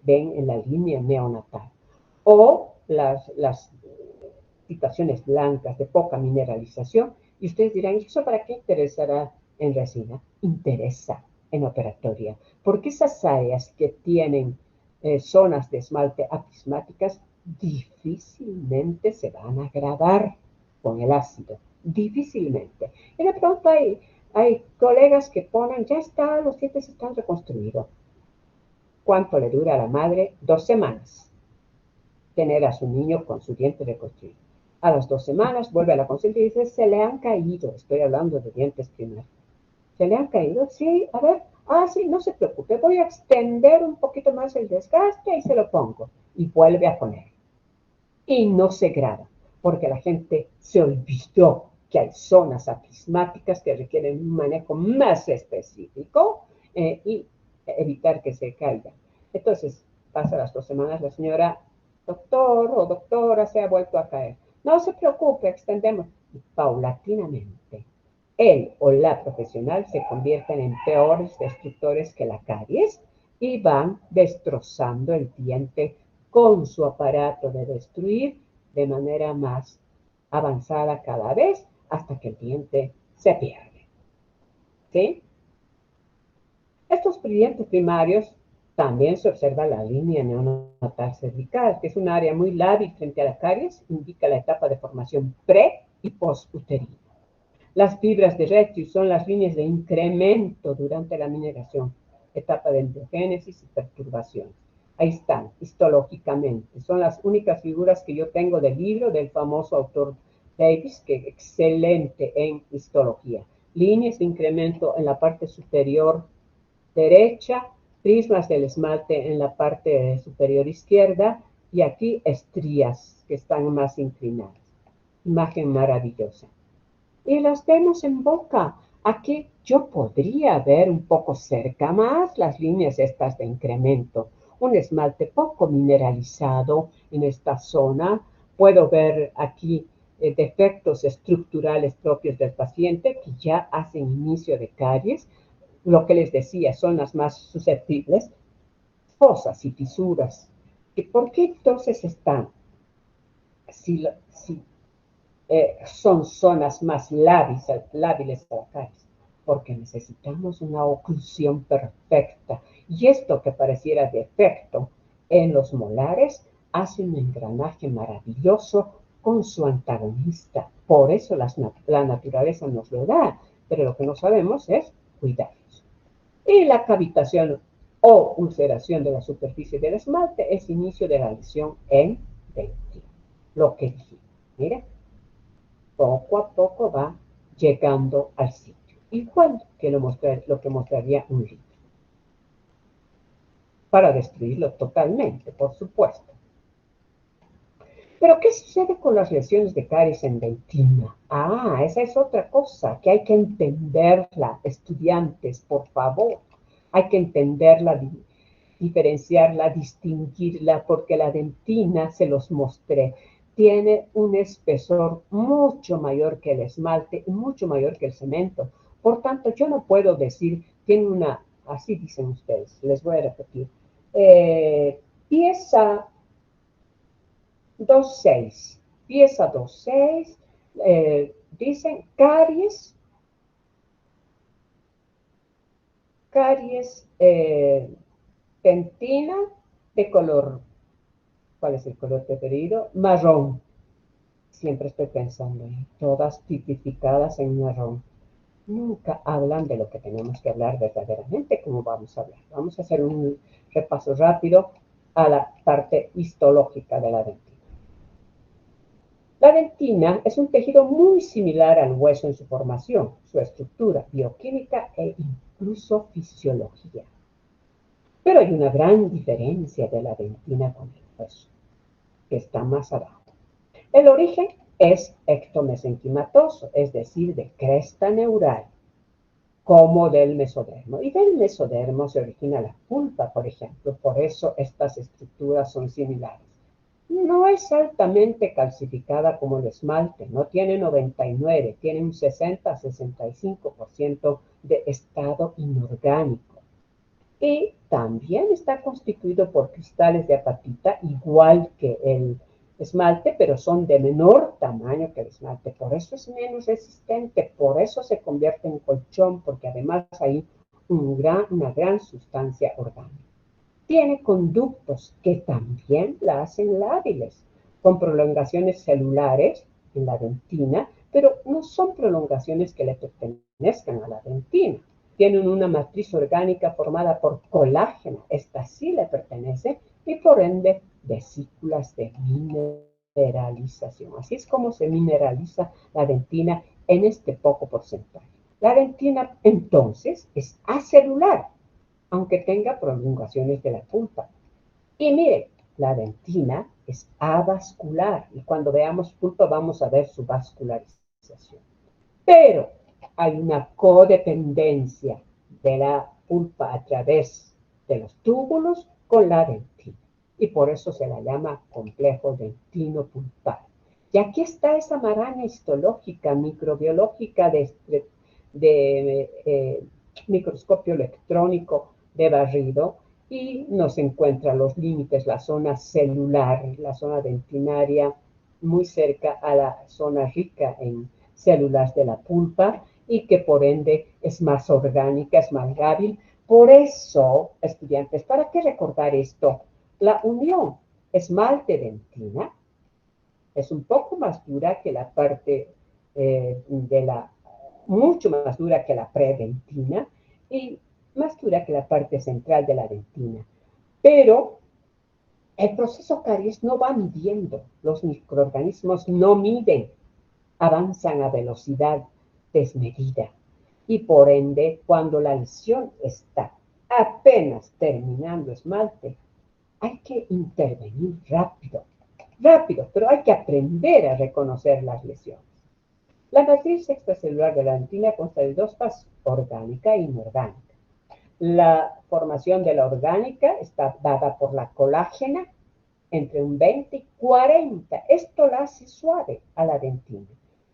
ven en la línea neonatal. O las situaciones blancas de poca mineralización, y ustedes dirán, ¿y eso para qué interesará en resina? Interesa en operatoria, porque esas áreas que tienen zonas de esmalte aprismáticas difícilmente se van a grabar con el ácido, difícilmente. Y de pronto hay colegas que ponen, ya está, los dientes están reconstruidos. ¿Cuánto le dura a la madre? 2 semanas tener a su niño con su diente reconstruido. A las 2 semanas vuelve a la consulta y dice, se le han caído, estoy hablando de dientes primarios. ¿Se le han caído? Sí, a ver, sí, no se preocupe, voy a extender un poquito más el desgaste y se lo pongo. Y vuelve a poner. Y no se graba, porque la gente se olvidó que hay zonas aprismáticas que requieren un manejo más específico y evitar que se caiga. Entonces, pasa las 2 semanas, la señora doctor o doctora se ha vuelto a caer. No se preocupe, extendemos. Y paulatinamente, él o la profesional se convierten en peores destructores que la caries y van destrozando el diente con su aparato de destruir de manera más avanzada cada vez hasta que el diente se pierde. ¿Sí? Estos dientes primarios También se observa la línea neonatal cervical, que es un área muy lábil frente a la caries, indica la etapa de formación pre y postuterina. Las fibras de Rettius son las líneas de incremento durante la mineración, etapa de embriogénesis y perturbación. Ahí están, histológicamente. Son las únicas figuras que yo tengo del libro del famoso autor Davis, que es excelente en histología. Líneas de incremento en la parte superior derecha, prismas del esmalte en la parte superior izquierda, y aquí estrías que están más inclinadas. Imagen maravillosa. Y las vemos en boca. Aquí yo podría ver un poco cerca más las líneas estas de incremento. Un esmalte poco mineralizado en esta zona. Puedo ver aquí defectos estructurales propios del paciente que ya hacen inicio de caries. Lo que les decía, son las más susceptibles, fosas y fisuras. ¿Y por qué entonces están? Si son zonas más lábiles a la caries, porque necesitamos una oclusión perfecta. Y esto que pareciera defecto en los molares hace un engranaje maravilloso con su antagonista. Por eso la naturaleza nos lo da, pero lo que no sabemos es cuidarlos. Y la cavitación o ulceración de la superficie del esmalte es inicio de la lesión en dentina. Lo que dijimos. Mira, poco a poco va llegando al sitio. Igual que lo que mostraría un libro. Para destruirlo totalmente, por supuesto. Pero, ¿qué sucede con las lesiones de caries en dentina? Ah, esa es otra cosa que hay que entenderla, estudiantes, por favor. Hay que entenderla, diferenciarla, distinguirla, porque la dentina, se los mostré, tiene un espesor mucho mayor que el esmalte y mucho mayor que el cemento. Por tanto, yo no puedo decir, tiene una, así dicen ustedes, les voy a repetir, pieza 2.6, pieza 2.6, dicen caries, dentina de color, ¿cuál es el color preferido? Marrón. Siempre estoy pensando en todas tipificadas en marrón. Nunca hablan de lo que tenemos que hablar verdaderamente, como vamos a hablar. Vamos a hacer un repaso rápido a la parte histológica de la dentina. La dentina es un tejido muy similar al hueso en su formación, su estructura bioquímica e incluso fisiología. Pero hay una gran diferencia de la dentina con el hueso, que está más abajo. El origen es ectomesenquimatoso, es decir, de cresta neural, como del mesodermo. Y del mesodermo se origina la pulpa, por ejemplo. Por eso estas estructuras son similares. No es altamente calcificada como el esmalte, no tiene 99, tiene un 60-65% de estado inorgánico. Y también está constituido por cristales de apatita, igual que el esmalte, pero son de menor tamaño que el esmalte. Por eso es menos resistente, por eso se convierte en colchón, porque además hay una gran sustancia orgánica. Tiene conductos que también la hacen lábiles, con prolongaciones celulares en la dentina, pero no son prolongaciones que le pertenezcan a la dentina. Tienen una matriz orgánica formada por colágeno, esta sí le pertenece, y por ende vesículas de mineralización. Así es como se mineraliza la dentina en este poco porcentaje. La dentina entonces es acelular, aunque tenga prolongaciones de la pulpa. Y miren, la dentina es avascular, y cuando veamos pulpa vamos a ver su vascularización. Pero hay una codependencia de la pulpa a través de los túbulos con la dentina, y por eso se la llama complejo dentino-pulpar. Y aquí está esa maraña histológica, microbiológica de microscopio electrónico de barrido, y nos encuentra los límites, la zona celular, la zona dentinaria, muy cerca a la zona rica en células de la pulpa, y que por ende es más orgánica, es más hábil, Por eso, estudiantes, ¿para qué recordar esto? La unión esmalte-dentina es un poco más dura que la parte mucho más dura que la predentina y más dura que la parte central de la dentina. Pero el proceso caries no va midiendo, los microorganismos no miden, avanzan a velocidad desmedida. Y por ende, cuando la lesión está apenas terminando esmalte, hay que intervenir rápido, rápido, pero hay que aprender a reconocer las lesiones. La matriz extracelular de la dentina consta de dos fases, orgánica e inorgánica. La formación de la orgánica está dada por la colágena entre un 20 y 40. Esto la hace suave a la dentina.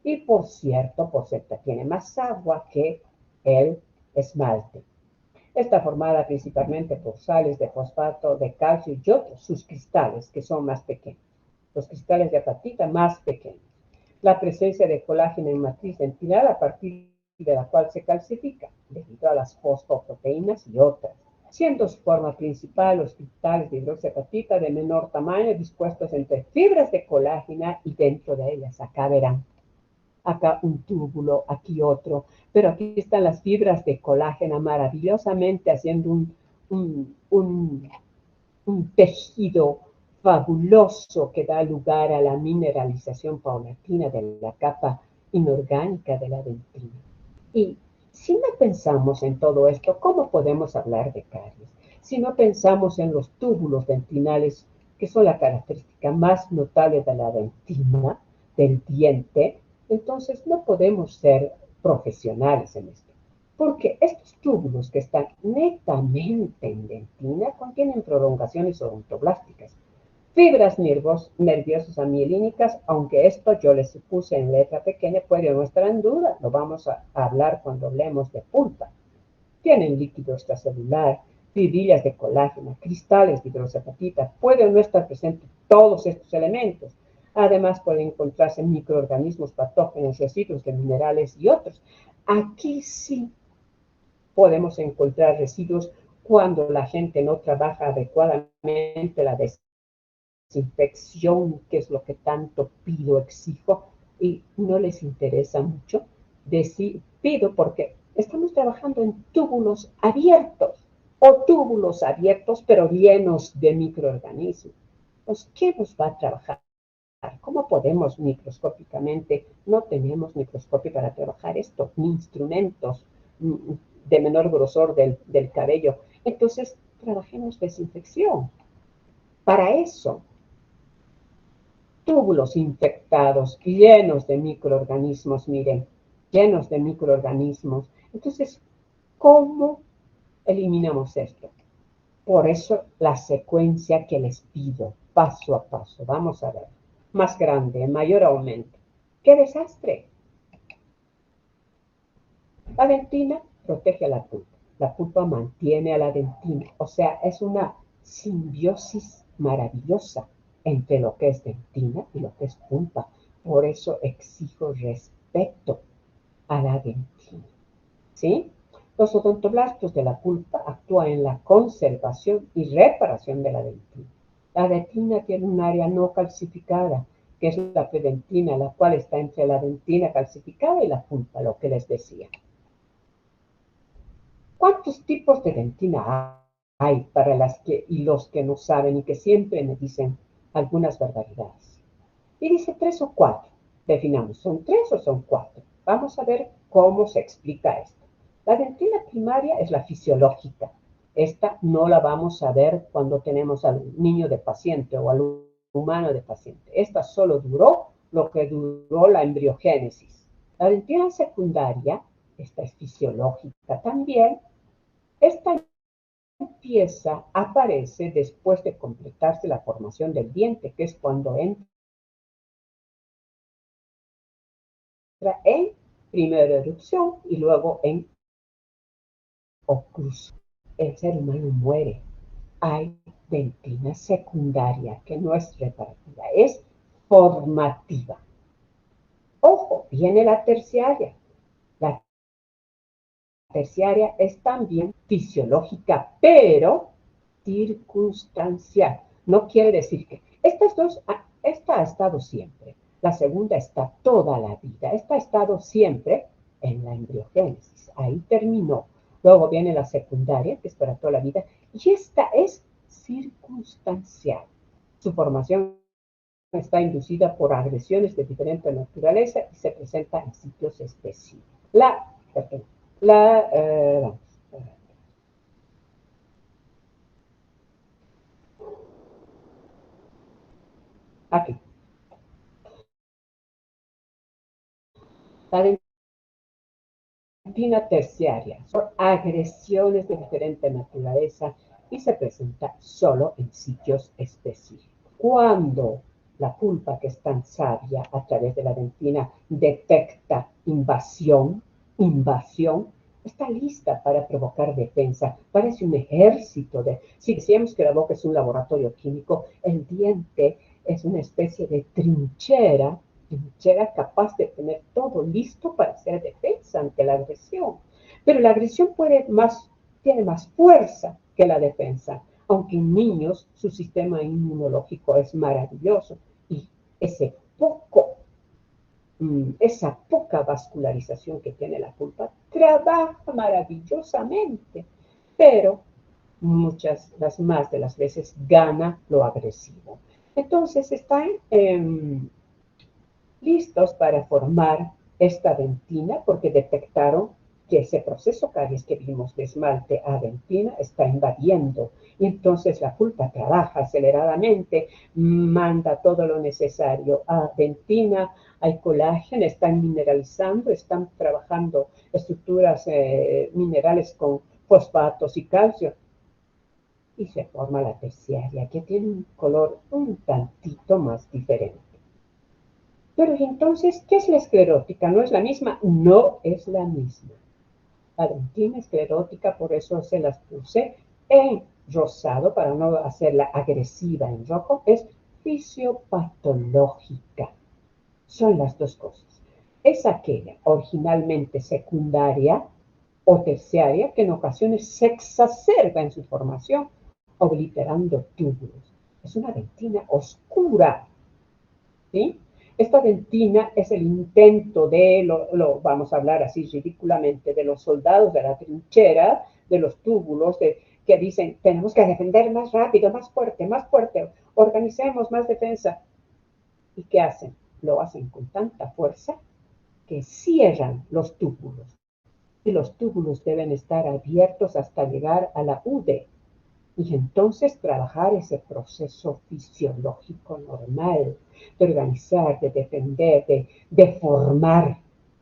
Y por cierto, tiene más agua que el esmalte. Está formada principalmente por sales de fosfato de calcio y otros, sus cristales, que son más pequeños. Los cristales de apatita más pequeños. La presencia de colágeno en matriz dentinal a partir de la cual se calcifica, debido a las fosfoproteínas y otras, siendo su forma principal los cristales de hidroxiapatita de menor tamaño dispuestos entre fibras de colágeno y dentro de ellas. Acá verán, acá un túbulo, aquí otro, pero aquí están las fibras de colágeno maravillosamente haciendo un tejido fabuloso que da lugar a la mineralización paulatina de la capa inorgánica de la dentina. Y si no pensamos en todo esto, ¿cómo podemos hablar de caries? Si no pensamos en los túbulos dentinales, que son la característica más notable de la dentina, del diente, entonces no podemos ser profesionales en esto. Porque estos túbulos que están netamente en dentina contienen prolongaciones odontoblásticas, fibras nerviosas amielínicas, aunque esto yo les puse en letra pequeña, puede no estar en duda, lo vamos a hablar cuando hablemos de pulpa. Tienen líquido extracelular, fibrillas de colágeno, cristales de hidroxiapatita, pueden no estar presentes todos estos elementos. Además, pueden encontrarse microorganismos patógenos, residuos de minerales y otros. Aquí sí podemos encontrar residuos cuando la gente no trabaja adecuadamente la desinfección, que es lo que tanto pido, exijo, y no les interesa mucho. Pido porque estamos trabajando en túbulos abiertos, o túbulos abiertos pero llenos de microorganismos. Pues, ¿qué nos va a trabajar? ¿Cómo podemos microscópicamente? No tenemos microscopio para trabajar esto, ni instrumentos de menor grosor del cabello. Entonces, trabajemos desinfección. Para eso, túbulos infectados, llenos de microorganismos, miren, llenos de microorganismos. Entonces, ¿cómo eliminamos esto? Por eso la secuencia que les pido, paso a paso. Vamos a ver. Más grande, mayor aumento. ¡Qué desastre! La dentina protege a la pulpa. La pulpa mantiene a la dentina. O sea, es una simbiosis maravillosa entre lo que es dentina y lo que es pulpa. Por eso exijo respeto a la dentina. ¿Sí? Los odontoblastos de la pulpa actúan en la conservación y reparación de la dentina. La dentina tiene un área no calcificada, que es la predentina, la cual está entre la dentina calcificada y la pulpa, lo que les decía. ¿Cuántos tipos de dentina hay para los que no saben y que siempre me dicen algunas barbaridades? Y dice 3 o 4. Definamos, ¿son 3 o son 4? Vamos a ver cómo se explica esto. La dentina primaria es la fisiológica. Esta no la vamos a ver cuando tenemos al niño de paciente o al humano de paciente. Esta solo duró lo que duró la embriogénesis. La dentina secundaria, esta es fisiológica también. Esta aparece después de completarse la formación del diente, que es cuando entra en primera erupción y luego en oclusión. El ser humano muere. Hay dentina secundaria que no es reparativa, es formativa. Ojo, viene la terciaria. La terciaria es también fisiológica, pero circunstancial. No quiere decir que estas dos, esta ha estado siempre, la segunda está toda la vida, esta ha estado siempre en la embriogénesis, ahí terminó. Luego viene la secundaria, que es para toda la vida, y esta es circunstancial. Su formación está inducida por agresiones de diferente naturaleza y se presenta en sitios específicos. Aquí. La dentina terciaria son agresiones de diferente naturaleza y se presenta solo en sitios específicos. Cuando la pulpa, que es tan sabia, a través de la dentina detecta invasión, está lista para provocar defensa. Parece un ejército de... Si decíamos que la boca es un laboratorio químico, el diente es una especie de trinchera capaz de tener todo listo para hacer defensa ante la agresión. Pero la agresión tiene más fuerza que la defensa, aunque en niños su sistema inmunológico es maravilloso y esa poca vascularización que tiene la pulpa trabaja maravillosamente, pero las más de las veces gana lo agresivo. Entonces están listos para formar esta dentina porque detectaron que ese proceso caries que vimos de esmalte a dentina está invadiendo. Y entonces la pulpa trabaja aceleradamente, manda todo lo necesario a dentina, hay colágeno, están mineralizando, están trabajando estructuras minerales con fosfatos y calcio. Y se forma la terciaria, que tiene un color un tantito más diferente. Pero entonces, ¿qué es la esclerótica? ¿No es la misma? No es la misma. La dentina esclerótica, por eso se las puse en rosado, para no hacerla agresiva en rojo, es fisiopatológica. Son las dos cosas. Es aquella originalmente secundaria o terciaria que en ocasiones se exacerba en su formación, obliterando túbulos. Es una dentina oscura, ¿sí? Esta dentina es el intento vamos a hablar así ridículamente, de los soldados de la trinchera, de los túbulos, que dicen, tenemos que defender más rápido, más fuerte, organicemos más defensa. ¿Y qué hacen? Lo hacen con tanta fuerza que cierran los túbulos. Y los túbulos deben estar abiertos hasta llegar a la UDE. Y entonces trabajar ese proceso fisiológico normal de organizar, de defender, de formar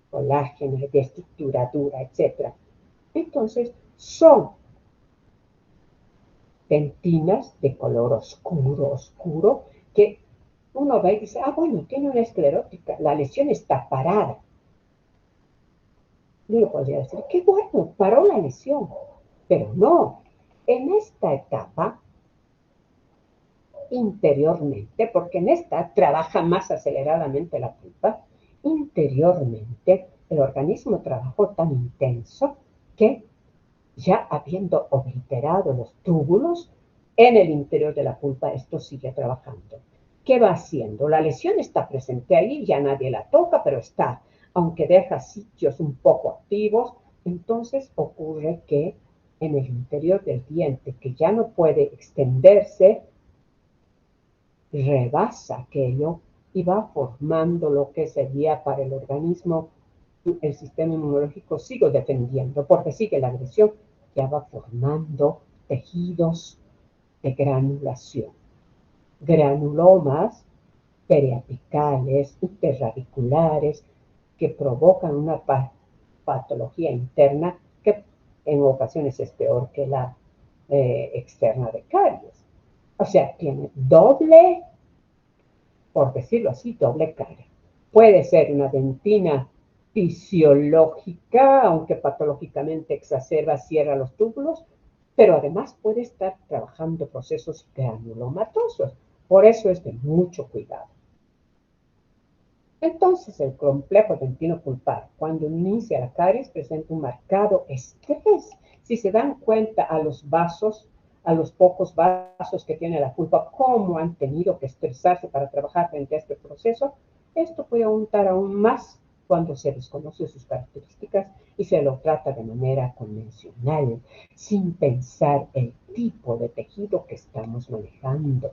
colágeno, de estructuratura, etc. Entonces son dentinas de color oscuro, que uno ve y dice, bueno, tiene una esclerótica, la lesión está parada. Y uno podría decir, qué bueno, paró la lesión. Pero no, en esta etapa interiormente, porque en esta trabaja más aceleradamente la pulpa, interiormente el organismo trabajó tan intenso que ya habiendo obliterado los túbulos, en el interior de la pulpa esto sigue trabajando. ¿Qué va haciendo? La lesión está presente ahí, ya nadie la toca, pero está, aunque deja sitios un poco activos, entonces ocurre que en el interior del diente, que ya no puede extenderse, rebasa aquello y va formando lo que sería para el organismo, el sistema inmunológico sigue defendiendo, porque sigue la agresión, ya va formando tejidos de granulación. Granulomas periapicales, interradiculares, que provocan una patología interna que en ocasiones es peor que la externa de caries. O sea, tiene doble, por decirlo así, doble cara. Puede ser una dentina fisiológica, aunque patológicamente exacerba, cierra los túbulos, pero además puede estar trabajando procesos granulomatosos. Por eso es de mucho cuidado. Entonces, el complejo dentino pulpar, cuando inicia la caries, presenta un marcado estrés. Si se dan cuenta a los vasos, a los pocos vasos que tiene la pulpa, cómo han tenido que estresarse para trabajar frente a este proceso, esto puede aumentar aún más cuando se desconoce sus características y se lo trata de manera convencional, sin pensar el tipo de tejido que estamos manejando.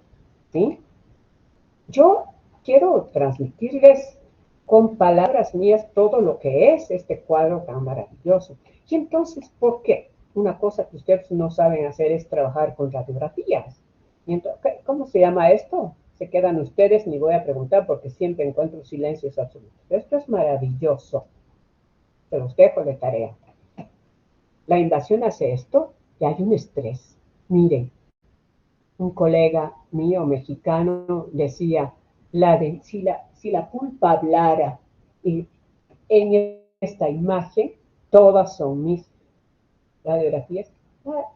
¿Sí? Yo quiero transmitirles con palabras mías todo lo que es este cuadro tan maravilloso. Y entonces, ¿por qué? Una cosa que ustedes no saben hacer es trabajar con radiografías. Y entonces, ¿cómo se llama esto? Se quedan ustedes, ni voy a preguntar porque siempre encuentro silencios absolutos. Esto es maravilloso. Se los dejo de tarea. La invasión hace esto y hay un estrés. Miren, un colega mío mexicano decía, si la pulpa hablara, y en esta imagen, todas son mis radiografías,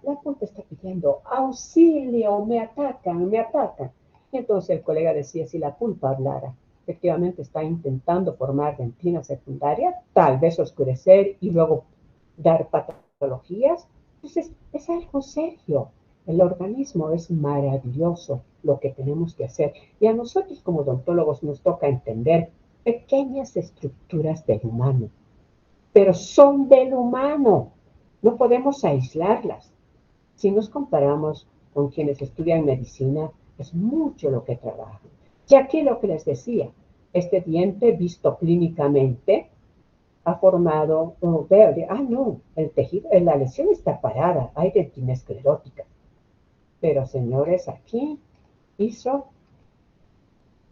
la pulpa está pidiendo, auxilio, me atacan, me atacan. Y entonces el colega decía, si la pulpa hablara, efectivamente está intentando formar dentina secundaria, tal vez oscurecer y luego dar patologías. Entonces, es algo serio. El organismo es maravilloso, lo que tenemos que hacer. Y a nosotros como odontólogos nos toca entender pequeñas estructuras del humano, pero son del humano. No podemos aislarlas. Si nos comparamos con quienes estudian medicina, es mucho lo que trabajan. Y aquí lo que les decía, este diente visto clínicamente ha formado, no, el tejido, la lesión está parada, hay dentina esclerótica. Pero señores, aquí hizo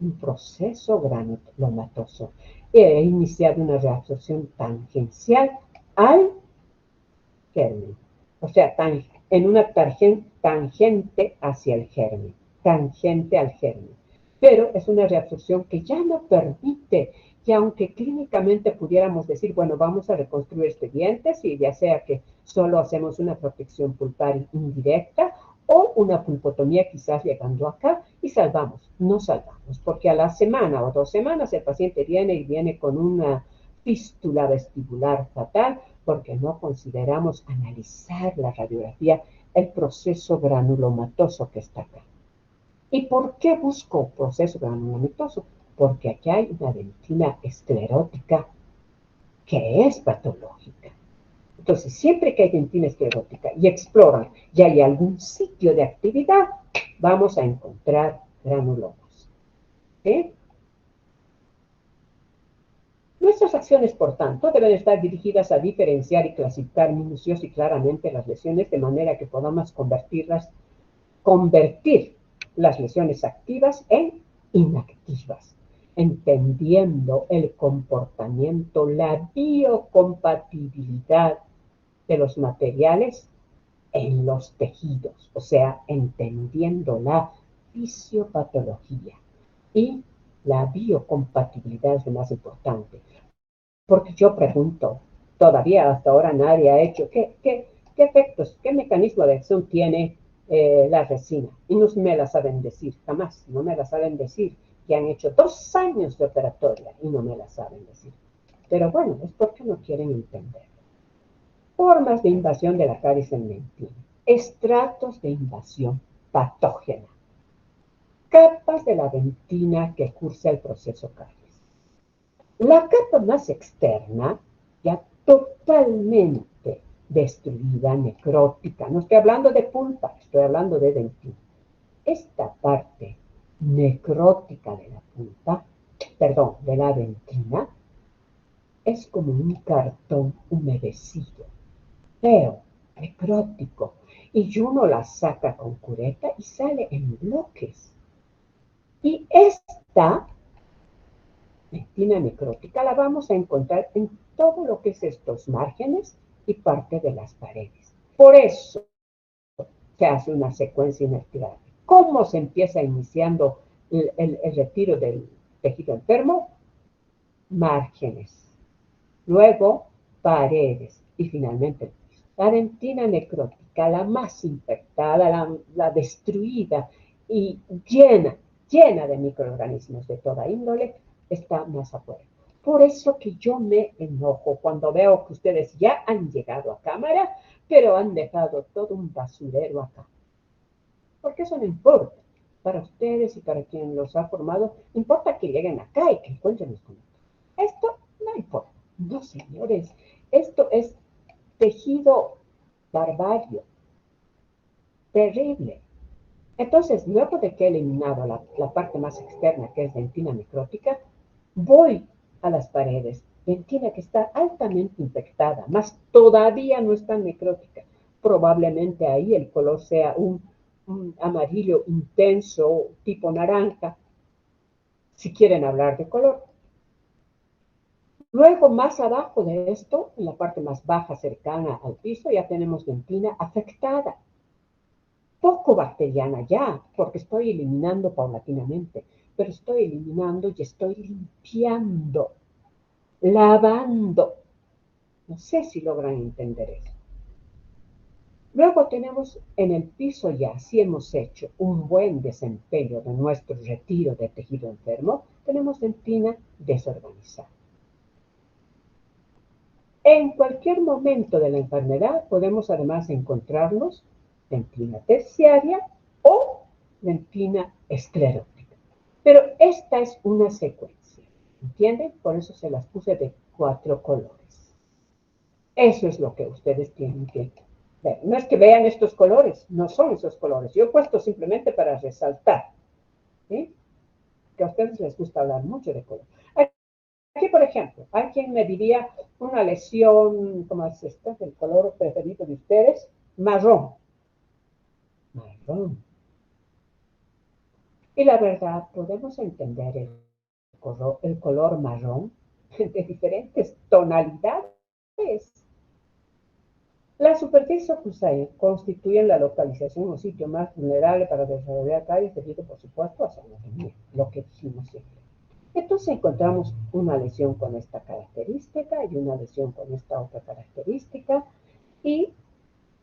un proceso granulomatoso. He iniciado una reabsorción tangencial al germen. O sea, en una tangente hacia el germen, tangente al germen. Pero es una reabsorción que ya no permite que aunque clínicamente pudiéramos decir, bueno, vamos a reconstruir este diente, si ya sea que solo hacemos una protección pulpar indirecta o una pulpotomía quizás llegando acá y salvamos. No salvamos, porque a la semana o 2 semanas el paciente viene con una fístula vestibular fatal porque no consideramos analizar la radiografía, el proceso granulomatoso que está acá. ¿Y por qué busco proceso granulomatoso? Porque aquí hay una dentina esclerótica que es patológica. Entonces, siempre que hay dentina esclerótica y exploran y hay algún sitio de actividad, vamos a encontrar granulomas. ¿Sí? Nuestras acciones, por tanto, deben estar dirigidas a diferenciar y clasificar minuciosa y claramente las lesiones de manera que podamos convertir las lesiones activas en inactivas, entendiendo el comportamiento, la biocompatibilidad de los materiales en los tejidos, o sea, entendiendo la fisiopatología y la biocompatibilidad es lo más importante. Porque yo pregunto, todavía hasta ahora nadie ha hecho, ¿qué efectos, qué mecanismo de acción tiene la resina? Y no me la saben decir, jamás, no me la saben decir, que han hecho 2 años de operatoria y no me la saben decir. Pero bueno, es porque no quieren entender. Formas de invasión de la caries en dentina. Estratos de invasión patógena. Capas de la dentina que cursa el proceso caries. La capa más externa, ya totalmente destruida, necrótica. No estoy hablando de pulpa, estoy hablando de dentina. Esta parte necrótica de la pulpa, perdón, de la dentina, es como un cartón humedecido, feo, necrótico, y uno la saca con cureta y sale en bloques. Y esta dentina necrótica la vamos a encontrar en todo lo que es estos márgenes y parte de las paredes. Por eso se hace una secuencia inertigrable. ¿Cómo se empieza iniciando el retiro del tejido enfermo? Márgenes, luego paredes y finalmente el piso. La dentina necrótica, la más infectada, la destruida y llena de microorganismos de toda índole, está más afuera. Por eso que yo me enojo cuando veo que ustedes ya han llegado a cámara, pero han dejado todo un basurero acá. Porque eso no importa. Para ustedes y para quien los ha formado, importa que lleguen acá y que encuentren los conectores. Esto no importa. No, señores. Esto es tejido barbario. Terrible. Entonces, luego de que he eliminado la parte más externa, que es dentina necrótica, voy a las paredes. Dentina que está altamente infectada, más todavía no está necrótica. Probablemente ahí el color sea un amarillo intenso, tipo naranja, si quieren hablar de color. Luego, más abajo de esto, en la parte más baja, cercana al piso, ya tenemos dentina afectada. Poco bacteriana ya, porque estoy eliminando paulatinamente, pero estoy eliminando y estoy limpiando, lavando. No sé si logran entender eso. Luego tenemos en el piso ya, si hemos hecho un buen desempeño de nuestro retiro de tejido enfermo, tenemos dentina desorganizada. En cualquier momento de la enfermedad podemos además encontrarnos dentina terciaria o dentina esclerótica. Pero esta es una secuencia, ¿entienden? Por eso se las puse de 4 colores. Eso es lo que ustedes tienen que ver. No es que vean estos colores, no son esos colores. Yo he puesto simplemente para resaltar, ¿sí? Que a ustedes les gusta hablar mucho de color. Aquí, por ejemplo, hay quien me diría una lesión, ¿cómo es esta? El color preferido de ustedes, marrón. Marrón. Y la verdad, podemos entender el color marrón de diferentes tonalidades. La superficie ocusae constituye la localización o sitio más vulnerable para desarrollar caries debido, por supuesto, a su anatomía, lo que dijimos siempre. Entonces encontramos una lesión con esta característica y una lesión con esta otra característica. ¿Y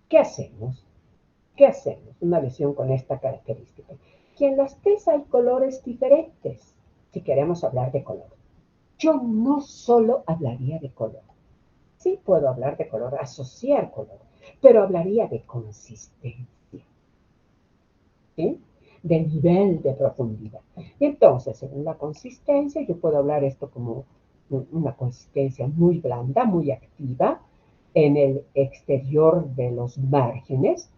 qué hacemos? ¿Qué hacemos? Una lesión con esta característica. Que en las tres hay colores diferentes, si queremos hablar de color. Yo no solo hablaría de color. Sí puedo hablar de color, asociar color, pero hablaría de consistencia, ¿sí? De nivel de profundidad. Y entonces, según la consistencia, yo puedo hablar esto como una consistencia muy blanda, muy activa, en el exterior de los márgenes,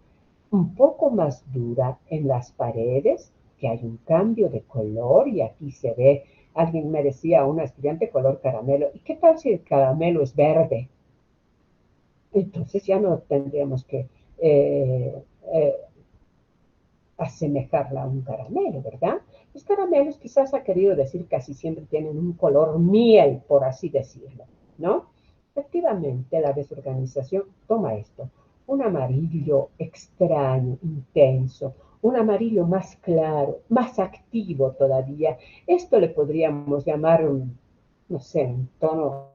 un poco más dura en las paredes, que hay un cambio de color y aquí se ve, alguien me decía, una estudiante color caramelo, ¿y qué tal si el caramelo es verde? Entonces ya no tendríamos que asemejarla a un caramelo, ¿verdad? Los caramelos quizás ha querido decir casi siempre tienen un color miel, por así decirlo, ¿no? Efectivamente, la desorganización toma esto, un amarillo extraño, intenso, un amarillo más claro, más activo todavía. Esto le podríamos llamar no sé, un tono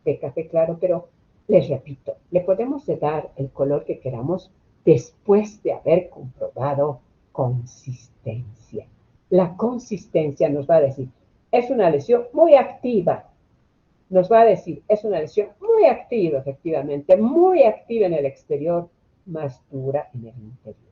de café claro, pero les repito, le podemos dar el color que queramos después de haber comprobado consistencia. La consistencia nos va a decir, es una lesión muy activa. Nos va a decir, es una lesión muy activa, efectivamente, muy activa en el exterior, más dura en el interior.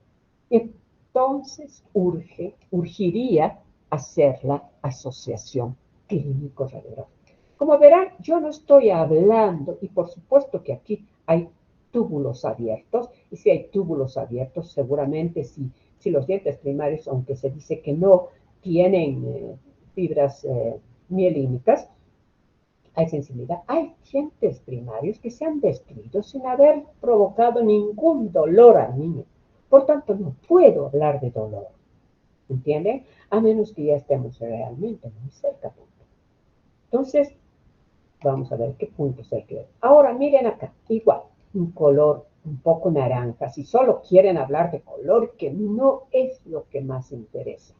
Entonces urgiría hacer la asociación clínico-radiográfica. Como verán, yo no estoy hablando, y por supuesto que aquí hay túbulos abiertos, y si hay túbulos abiertos, seguramente si los dientes primarios, aunque se dice que no tienen fibras mielínicas, hay sensibilidad. Hay dientes primarios que se han destruido sin haber provocado ningún dolor al niño. Por tanto, no puedo hablar de dolor, ¿entienden? A menos que ya estemos realmente muy cerca. Entonces, vamos a ver qué puntos hay que ver. Ahora, miren acá, igual, un color un poco naranja. Si solo quieren hablar de color, que no es lo que más interesa.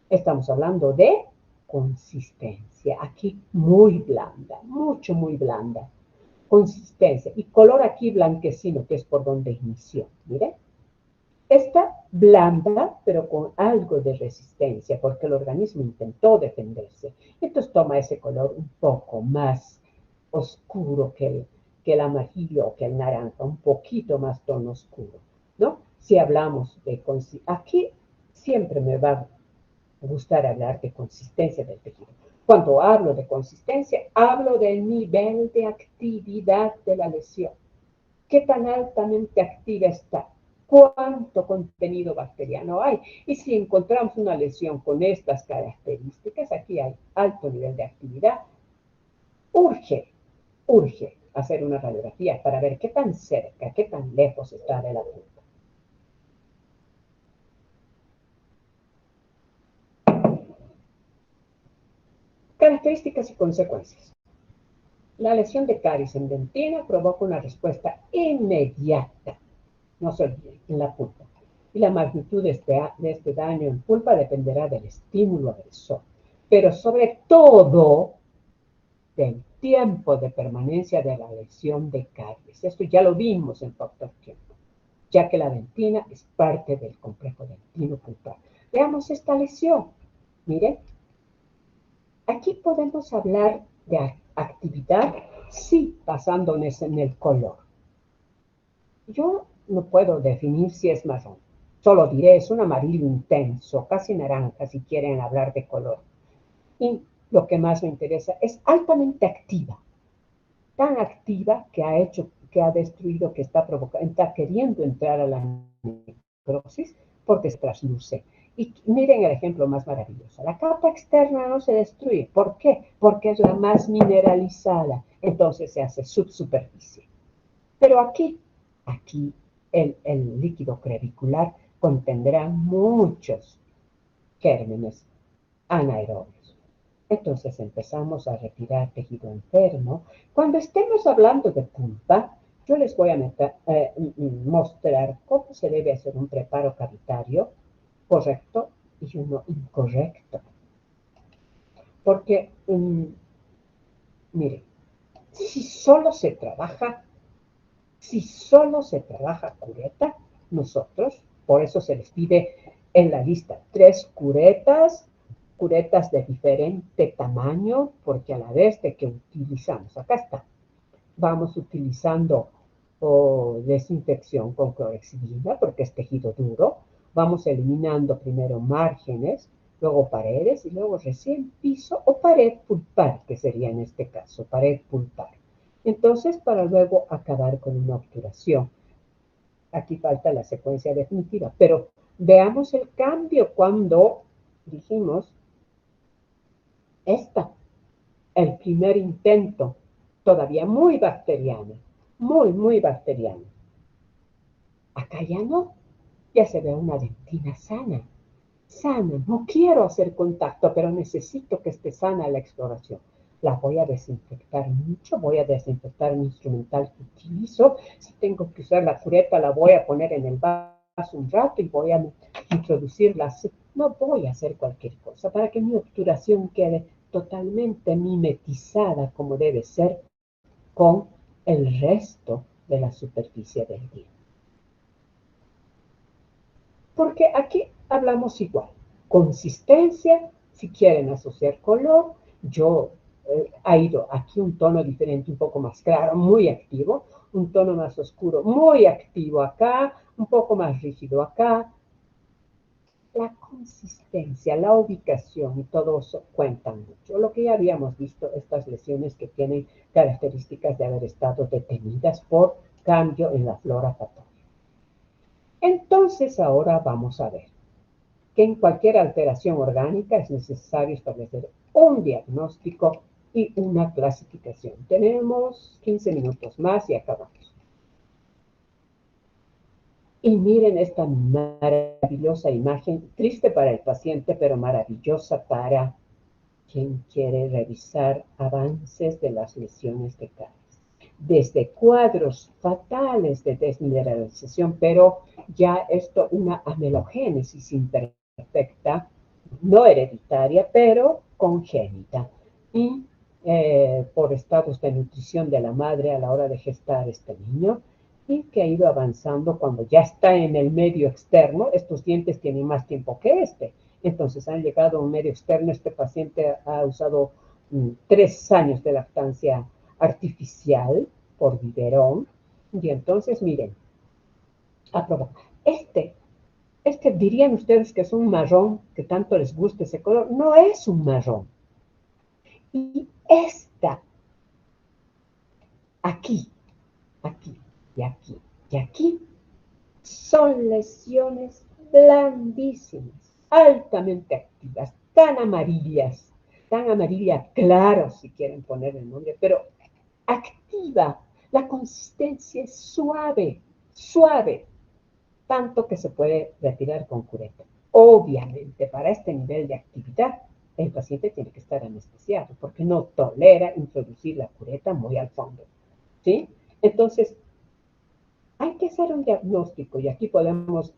Estamos hablando de consistencia. Aquí muy blanda, mucho, muy blanda. Consistencia. Y color aquí blanquecino, que es por donde inició. Miren. Está blanda, pero con algo de resistencia, porque el organismo intentó defenderse. Entonces toma ese color un poco más oscuro que el amarillo o que el naranja, un poquito más tono oscuro, ¿no? Si hablamos de... Aquí siempre me va a gustar hablar de consistencia del tejido. Cuando hablo de consistencia, hablo del nivel de actividad de la lesión. ¿Qué tan altamente activa está? ¿Cuánto contenido bacteriano hay? Y si encontramos una lesión con estas características, aquí hay alto nivel de actividad, urge hacer una radiografía para ver qué tan cerca, qué tan lejos está de la punta. Características y consecuencias. La lesión de caries en dentina provoca una respuesta inmediata, no se olviden, en la pulpa. Y la magnitud de este daño en pulpa dependerá del estímulo agresor, pero sobre todo del tiempo de permanencia de la lesión de caries. Esto ya lo vimos en factor tiempo, ya que la dentina es parte del complejo dentino-pulpar. Veamos esta lesión. Miren, aquí podemos hablar de actividad, sí, basándonos en el color. Yo no puedo definir si es marrón. Solo diré, es un amarillo intenso, casi naranja, si quieren hablar de color. Y lo que más me interesa es altamente activa. Tan activa que ha hecho, que ha destruido, que está provocando, está queriendo entrar a la necrosis porque se trasluce. Y miren el ejemplo más maravilloso. La capa externa no se destruye. ¿Por qué? Porque es la más mineralizada. Entonces se hace subsuperficie. Pero aquí el líquido crevicular contendrá muchos gérmenes anaerobios. Entonces empezamos a retirar tejido enfermo. Cuando estemos hablando de pulpa, yo les voy a mostrar cómo se debe hacer un preparo cavitario correcto y uno incorrecto. Porque, miren, si solo se trabaja cureta, nosotros, por eso se les pide en la lista 3 curetas de diferente tamaño, porque a la vez de que utilizamos, acá está, vamos utilizando desinfección con clorexidina, porque es tejido duro, vamos eliminando primero márgenes, luego paredes y luego recién piso o pared pulpar, que sería en este caso, pared pulpar. Entonces, para luego acabar con una obturación. Aquí falta la secuencia definitiva, pero veamos el cambio cuando dijimos el primer intento, todavía muy bacteriano, muy bacteriano. Acá ya no, ya se ve una dentina sana, no quiero hacer contacto, pero necesito que esté sana la exploración. La voy a desinfectar mucho, voy a desinfectar mi instrumental que utilizo. Si tengo que usar la cureta, la voy a poner en el vaso un rato y voy a introducirla. No voy a hacer cualquier cosa para que mi obturación quede totalmente mimetizada como debe ser con el resto de la superficie del diente. Porque aquí hablamos igual. Consistencia, si quieren asociar color, yo ha ido aquí un tono diferente, un poco más claro, muy activo, un tono más oscuro, muy activo acá, un poco más rígido acá. La consistencia, la ubicación y todo eso cuentan mucho. Lo que ya habíamos visto, estas lesiones que tienen características de haber estado detenidas por cambio en la flora patógena. Entonces ahora vamos a ver que en cualquier alteración orgánica es necesario establecer un diagnóstico y una clasificación. Tenemos 15 minutos más y acabamos. Y miren esta maravillosa imagen, triste para el paciente, pero maravillosa para quien quiere revisar avances de las lesiones de caries. Desde cuadros fatales de desmineralización, pero ya esto, una amelogénesis imperfecta, no hereditaria, pero congénita. Y por estados de nutrición de la madre a la hora de gestar este niño, y que ha ido avanzando cuando ya está en el medio externo. Estos dientes tienen más tiempo que este. Entonces han llegado a un medio externo. Este paciente ha usado 3 años de lactancia artificial por biberón. Y entonces, miren, aprobó. Dirían ustedes que es un marrón, que tanto les gusta ese color. No es un marrón. Y aquí, aquí y aquí y aquí, son lesiones blandísimas, altamente activas, tan amarilla claro si quieren poner el nombre, pero activa. La consistencia es suave, suave, tanto que se puede retirar con cureta. Obviamente, para este nivel de actividad, el paciente tiene que estar anestesiado porque no tolera introducir la cureta muy al fondo, ¿sí? Entonces, hay que hacer un diagnóstico y aquí podemos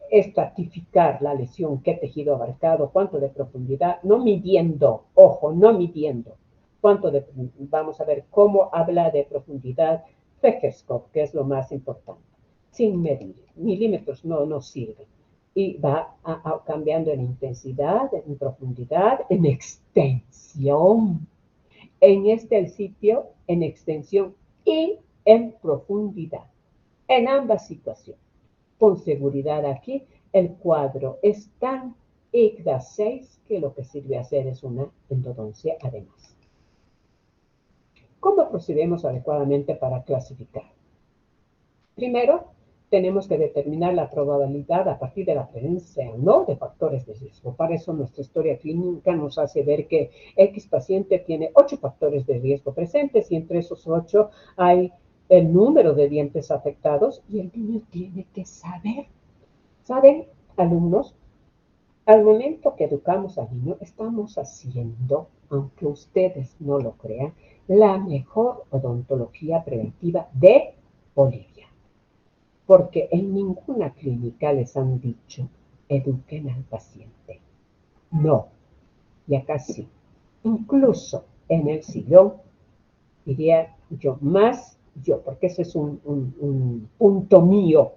estratificar la lesión, qué tejido abarcado, cuánto de profundidad, no midiendo, ojo, no midiendo, vamos a ver cómo habla de profundidad Feckerscope, que es lo más importante, sin medir, milímetros no nos sirven. Y va cambiando en intensidad, en profundidad, en extensión. El sitio, en extensión y en profundidad. En ambas situaciones. Con seguridad aquí, el cuadro es tan ICDA 6 que lo que sirve a hacer es una endodoncia además. ¿Cómo procedemos adecuadamente para clasificar? Primero, tenemos que determinar la probabilidad a partir de la presencia o no de factores de riesgo. Para eso nuestra historia clínica nos hace ver que X paciente tiene 8 factores de riesgo presentes y entre esos 8 hay el número de dientes afectados y el niño tiene que saber. ¿Saben, alumnos? Al momento que educamos al niño, estamos haciendo, aunque ustedes no lo crean, la mejor odontología preventiva de Bolivia. Porque en ninguna clínica les han dicho, eduquen al paciente. No, y acá sí. Incluso en el sillón, diría yo, más yo, porque ese es un punto mío.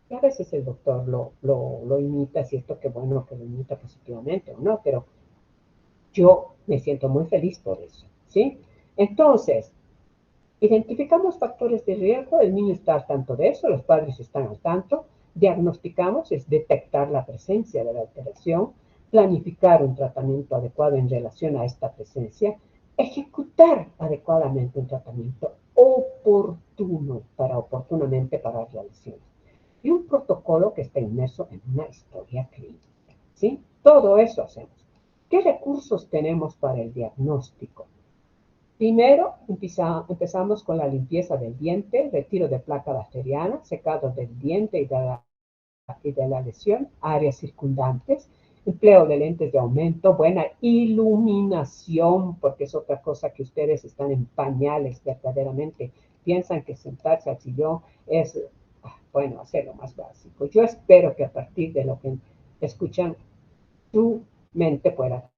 Y a veces el doctor lo imita, cierto que bueno que lo imita positivamente o no, pero yo me siento muy feliz por eso, ¿sí? Entonces, identificamos factores de riesgo, el niño está al tanto de eso, los padres están al tanto, diagnosticamos, es detectar la presencia de la alteración, planificar un tratamiento adecuado en relación a esta presencia, ejecutar adecuadamente un tratamiento oportuno para oportunamente parar la lesión. Y un protocolo que está inmerso en una historia clínica, ¿sí? Todo eso hacemos. ¿Qué recursos tenemos para el diagnóstico? Primero, empezamos con la limpieza del diente, retiro de placa bacteriana, secado del diente y de la lesión, áreas circundantes, empleo de lentes de aumento, buena iluminación, porque es otra cosa que ustedes están en pañales verdaderamente. Piensan que sentarse al sillón es, bueno, hacer lo más básico. Yo espero que a partir de lo que escuchan, tu mente pueda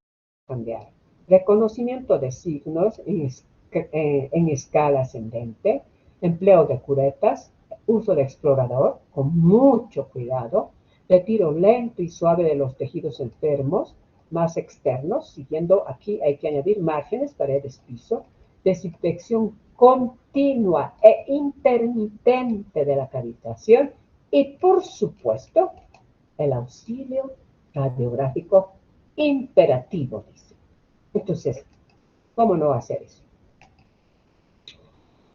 cambiar. Reconocimiento de signos en escala ascendente, empleo de curetas, uso de explorador con mucho cuidado, retiro lento y suave de los tejidos enfermos, más externos, siguiendo aquí hay que añadir márgenes, paredes, piso, desinfección continua e intermitente de la cavitación y, por supuesto, el auxilio radiográfico imperativo, dice. Entonces, ¿cómo no hacer eso?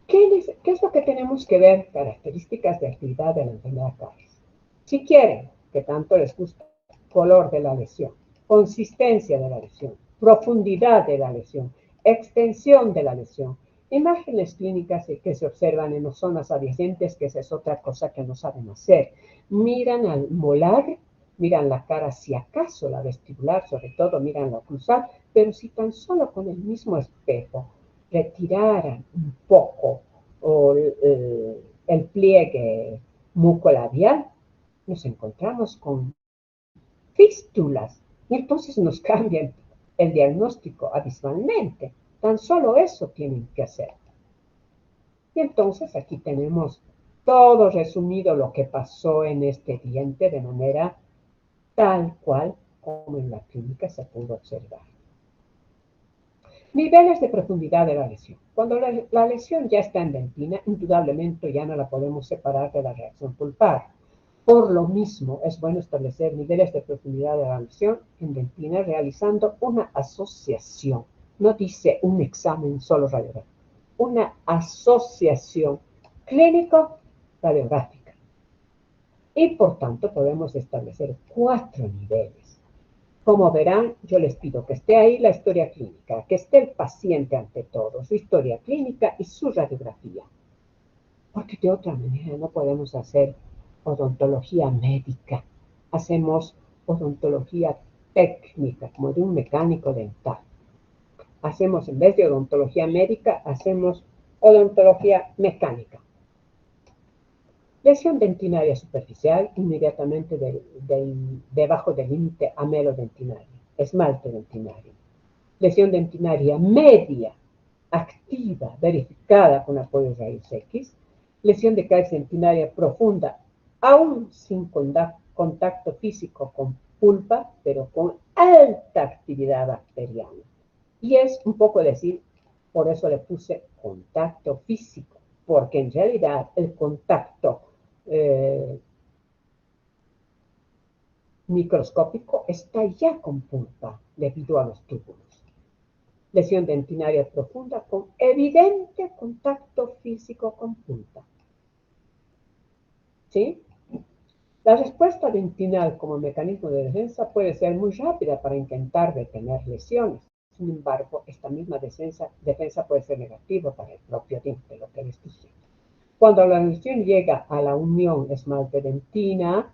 ¿Qué es lo que tenemos que ver? Características de actividad de la enfermedad caries. Si quieren, que tanto les gusta, color de la lesión, consistencia de la lesión, profundidad de la lesión, extensión de la lesión, imágenes clínicas que se observan en las zonas adyacentes, que esa es otra cosa que no saben hacer. Miran al molar, miran la cara, si acaso la vestibular, sobre todo miran la oclusal, pero si tan solo con el mismo espejo retiraran un poco o el pliegue mucolabial, nos encontramos con fístulas y entonces nos cambian el diagnóstico abismalmente. Tan solo eso tienen que hacer. Y entonces aquí tenemos todo resumido lo que pasó en este diente de manera tal cual como en la clínica se pudo observar. Niveles de profundidad de la lesión. Cuando la lesión ya está en dentina, indudablemente ya no la podemos separar de la reacción pulpar. Por lo mismo, es bueno establecer niveles de profundidad de la lesión en dentina realizando una asociación. No dice un examen solo radiográfico, una asociación clínico-radiográfica. Y por tanto podemos establecer 4 niveles. Como verán, yo les pido que esté ahí la historia clínica, que esté el paciente ante todo, su historia clínica y su radiografía. Porque de otra manera no podemos hacer odontología médica. Hacemos odontología técnica, como de un mecánico dental. Hacemos, en vez de odontología médica, hacemos odontología mecánica. Lesión dentinaria superficial, inmediatamente debajo del límite amelodentinario, esmalte dentinario. Lesión dentinaria media, activa, verificada con apoyo de rayos X. Lesión de caries dentinaria profunda, aún sin contacto físico con pulpa, pero con alta actividad bacteriana. Y es un poco decir, por eso le puse contacto físico, porque en realidad el contacto microscópico está ya con pulpa debido a los túbulos. Lesión dentinaria profunda con evidente contacto físico con pulpa. ¿Sí? La respuesta dentinal como mecanismo de defensa puede ser muy rápida para intentar detener lesiones. Sin embargo, esta misma defensa puede ser negativa para el propio diente, lo que les dije. Cuando la lesión llega a la unión esmalte-dentina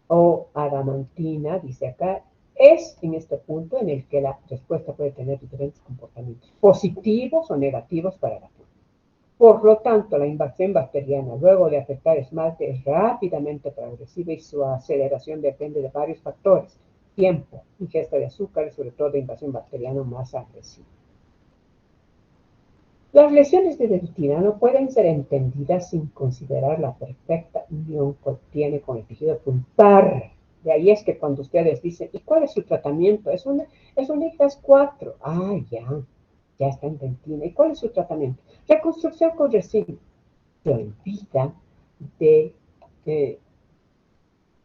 o adamantina, dice acá, es en este punto en el que la respuesta puede tener diferentes comportamientos, positivos o negativos para la pulpa. Por lo tanto, la invasión bacteriana luego de afectar esmalte es rápidamente progresiva y su aceleración depende de varios factores: tiempo, ingesta de azúcares, sobre todo de invasión bacteriana más agresiva. Las lesiones de dentina no pueden ser entendidas sin considerar la perfecta unión que tiene con el tejido pulpar. De ahí es que cuando ustedes dicen, ¿y cuál es su tratamiento? Es un IGAS 4. Ah, ya está en dentina. ¿Y cuál es su tratamiento? Reconstrucción con resina. Se olvida de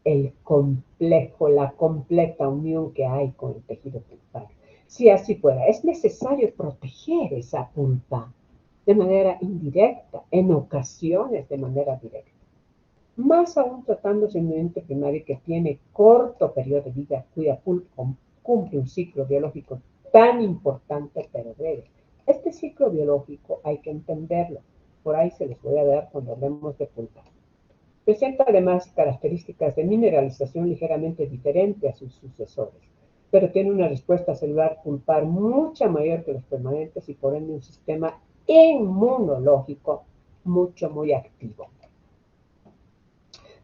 el complejo, la completa unión que hay con el tejido pulpar. Si así fuera, es necesario proteger esa pulpa de manera indirecta, en ocasiones de manera directa. Más aún tratándose de un ente primario que tiene corto periodo de vida, cuya pulpa cumple un ciclo biológico tan importante pero breve. Este ciclo biológico hay que entenderlo. Por ahí se les voy a dar cuando hablemos de pulpa. Presenta además características de mineralización ligeramente diferentes a sus sucesores, pero tiene una respuesta celular pulpar mucha mayor que los permanentes y por ende un sistema inmunológico muy activo.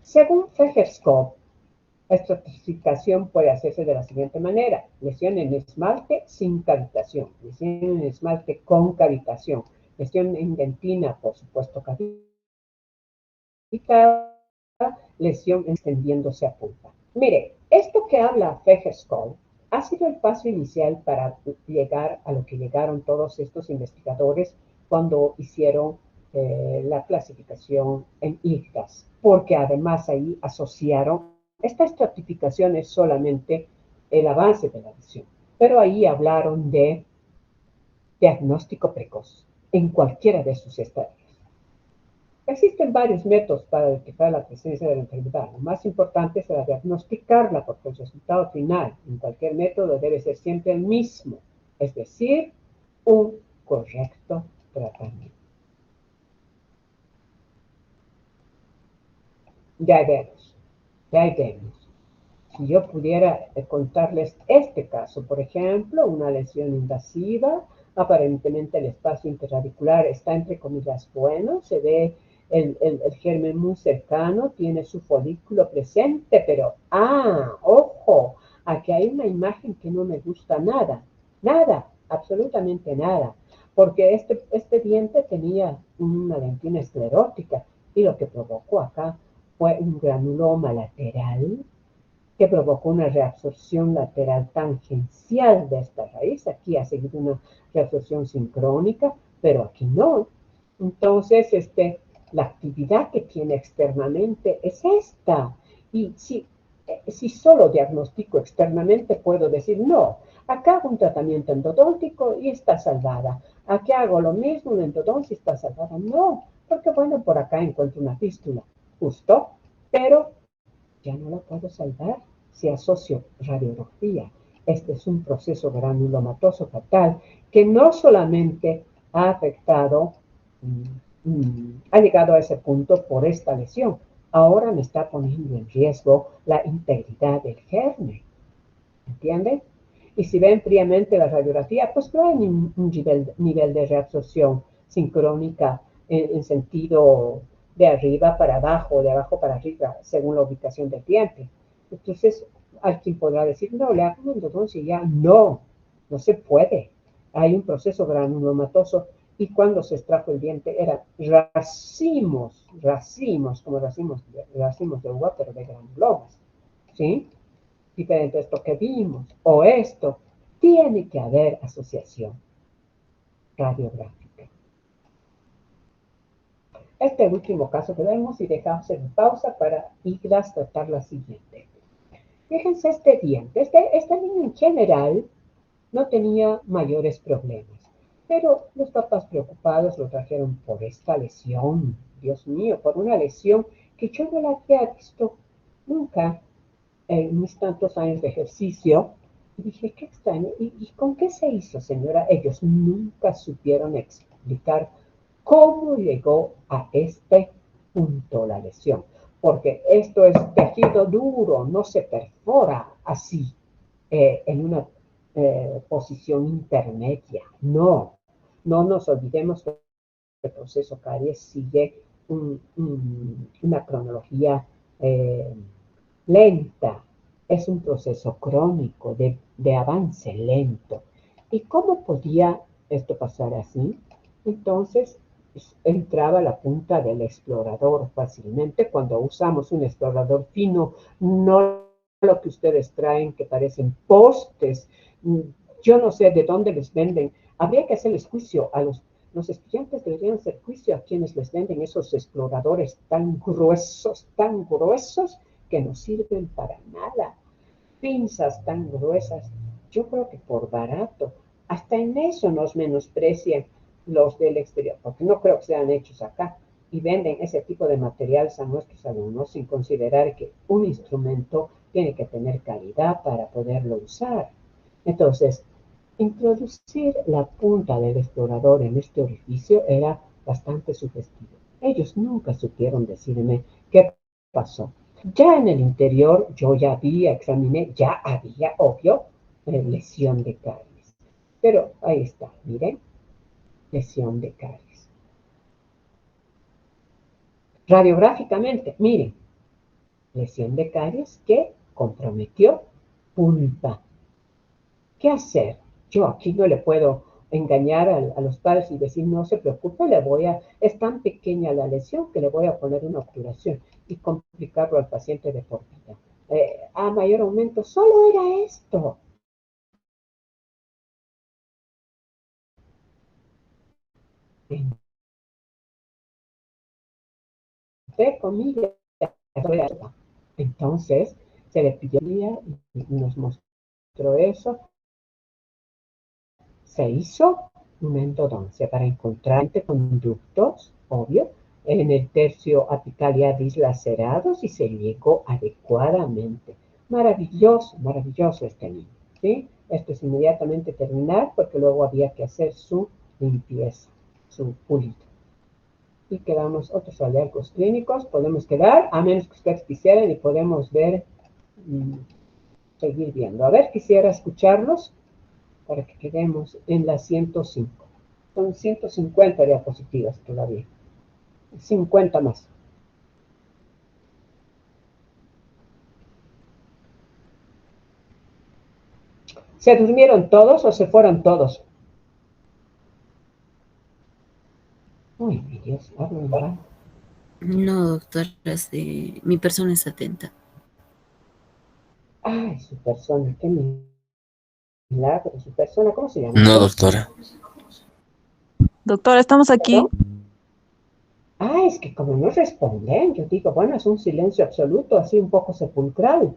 Según Fegerscope, la estratificación puede hacerse de la siguiente manera: lesión en esmalte sin cavitación, lesión en esmalte con cavitación, lesión en dentina, por supuesto, cavitada, lesión extendiéndose a pulpa. Mire, esto que habla Fegerscope ha sido el paso inicial para llegar a lo que llegaron todos estos investigadores cuando hicieron la clasificación en IGDAS, porque además ahí asociaron, esta estratificación es solamente el avance de la lesión, pero ahí hablaron de diagnóstico precoz en cualquiera de sus estadios. Existen varios métodos para detectar la presencia de la enfermedad. Lo más importante es diagnosticarla, porque el resultado final en cualquier método debe ser siempre el mismo, es decir, un correcto tratamiento. Ya vemos. Si yo pudiera contarles este caso, por ejemplo, una lesión invasiva, aparentemente el espacio interradicular está entre comillas bueno, se ve el germen muy cercano, tiene su folículo presente, pero ojo, aquí hay una imagen que no me gusta nada, absolutamente nada, porque este diente tenía una dentina esclerótica y lo que provocó acá fue un granuloma lateral que provocó una reabsorción lateral tangencial de esta raíz. Aquí ha seguido una reabsorción sincrónica, pero aquí no. Entonces, la actividad que tiene externamente es esta. Y si solo diagnostico externamente, puedo decir, no, acá hago un tratamiento endodóntico y está salvada. Aquí hago lo mismo, una endodoncia y está salvada. No, porque bueno, por acá encuentro una fístula, justo, pero ya no la puedo salvar si asocio radiografía. Este es un proceso granulomatoso fatal que no solamente ha afectado, ha llegado a ese punto por esta lesión, ahora me está poniendo en riesgo la integridad del germen. ¿Entienden? Y si ven fríamente la radiografía, pues no hay un nivel de reabsorción sincrónica en sentido de arriba para abajo, de abajo para arriba, según la ubicación del diente. Entonces, alguien podrá decir, no, le hago una endodoncia y ya. No, no se puede. Hay un proceso granulomatoso y cuando se extrajo el diente eran racimos, como racimos de uva, pero de granulomas. ¿Sí? Diferente a esto que vimos, o esto, tiene que haber asociación radiográfica. Este último caso que vemos y dejamos en pausa para ir a tratar la siguiente. Fíjense este diente. Este niño en general no tenía mayores problemas, pero los papás preocupados lo trajeron por esta lesión. Dios mío, por una lesión que yo no la había visto nunca en mis tantos años de ejercicio. Y dije, qué extraño. ¿Y con qué se hizo, señora? Ellos nunca supieron explicar cómo llegó a este punto la lesión. Porque esto es tejido duro, no se perfora así, en una posición intermedia. No, no nos olvidemos que el proceso caries sigue una cronología lenta, es un proceso crónico de avance lento. ¿Y cómo podía esto pasar así? Entonces entraba la punta del explorador fácilmente cuando usamos un explorador fino, no lo que ustedes traen que parecen postes. Yo no sé de dónde les venden. Habría que hacerles juicio a los estudiantes, deberían hacer juicio a quienes les venden esos exploradores tan gruesos, que no sirven para nada. Pinzas tan gruesas, yo creo que por barato, hasta en eso nos menosprecian los del exterior, porque no creo que sean hechos acá, y venden ese tipo de materiales a nuestros alumnos sin considerar que un instrumento tiene que tener calidad para poderlo usar. Entonces, introducir la punta del explorador en este orificio era bastante sugestivo. Ellos nunca supieron decirme qué pasó. Ya en el interior yo ya examiné, ya había, obvio, lesión de caries. Pero ahí está, miren, lesión de caries. Radiográficamente, miren, lesión de caries que comprometió pulpa. ¿Qué hacer? Yo aquí no le puedo engañar a los padres y decir, no se preocupe, es tan pequeña la lesión que le voy a poner una obturación y complicarlo al paciente de por vida. A mayor aumento, solo era esto. Entre comillas, entonces se le pidió y nos mostró eso. Se hizo una endodoncia para encontrar conductos, obvio, en el tercio apical y dislacerados y se llegó adecuadamente. Maravilloso, maravilloso este niño, ¿sí? Esto es inmediatamente terminar porque luego había que hacer su limpieza, su pulido. Y quedamos otros hallazgos clínicos, podemos quedar, a menos que ustedes quisieran y podemos ver, seguir viendo. A ver, quisiera escucharlos para que quedemos en la 105. Son 150 diapositivas todavía. 50 más. ¿Se durmieron todos o se fueron todos? Uy, mi Dios, hablo en vano. No, doctora, mi persona es atenta. Ay, su persona, qué milagro, su persona, ¿cómo se llama No, usted? doctora. Doctora, estamos aquí. ¿Perdón? Ah, es que como no responden, yo digo, bueno, es un silencio absoluto, así un poco sepulcral.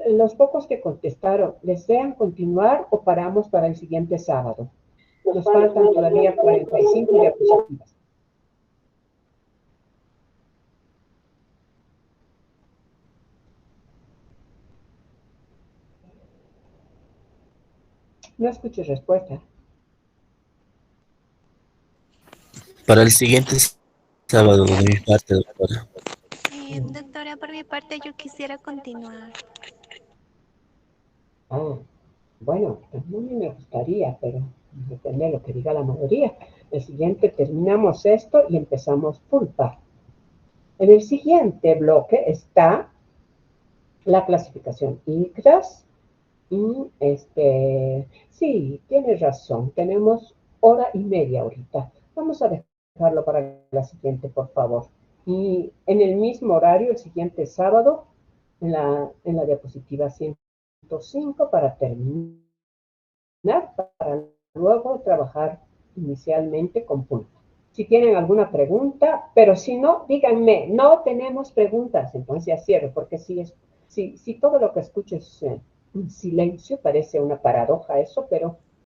Los pocos que contestaron, ¿desean continuar o paramos para el siguiente sábado? Nos faltan todavía 45 diapositivas. No escucho respuesta. Para el siguiente sábado, de mi parte, doctora. Doctora, por mi parte yo quisiera continuar. Ah, bueno, también me gustaría, pero depende de lo que diga la mayoría. El siguiente terminamos esto y empezamos pulpa. En el siguiente bloque está la clasificación ICRAS. Sí, tienes razón, tenemos hora y media ahorita. Vamos a dejarlo para la siguiente, por favor. Y en el mismo horario, el siguiente sábado, en la diapositiva 105 para terminar, para luego trabajar inicialmente con punto. Si tienen alguna pregunta, pero si no, díganme, no tenemos preguntas, entonces ya cierro, porque si todo lo que escucho es un silencio, parece una paradoja eso, pero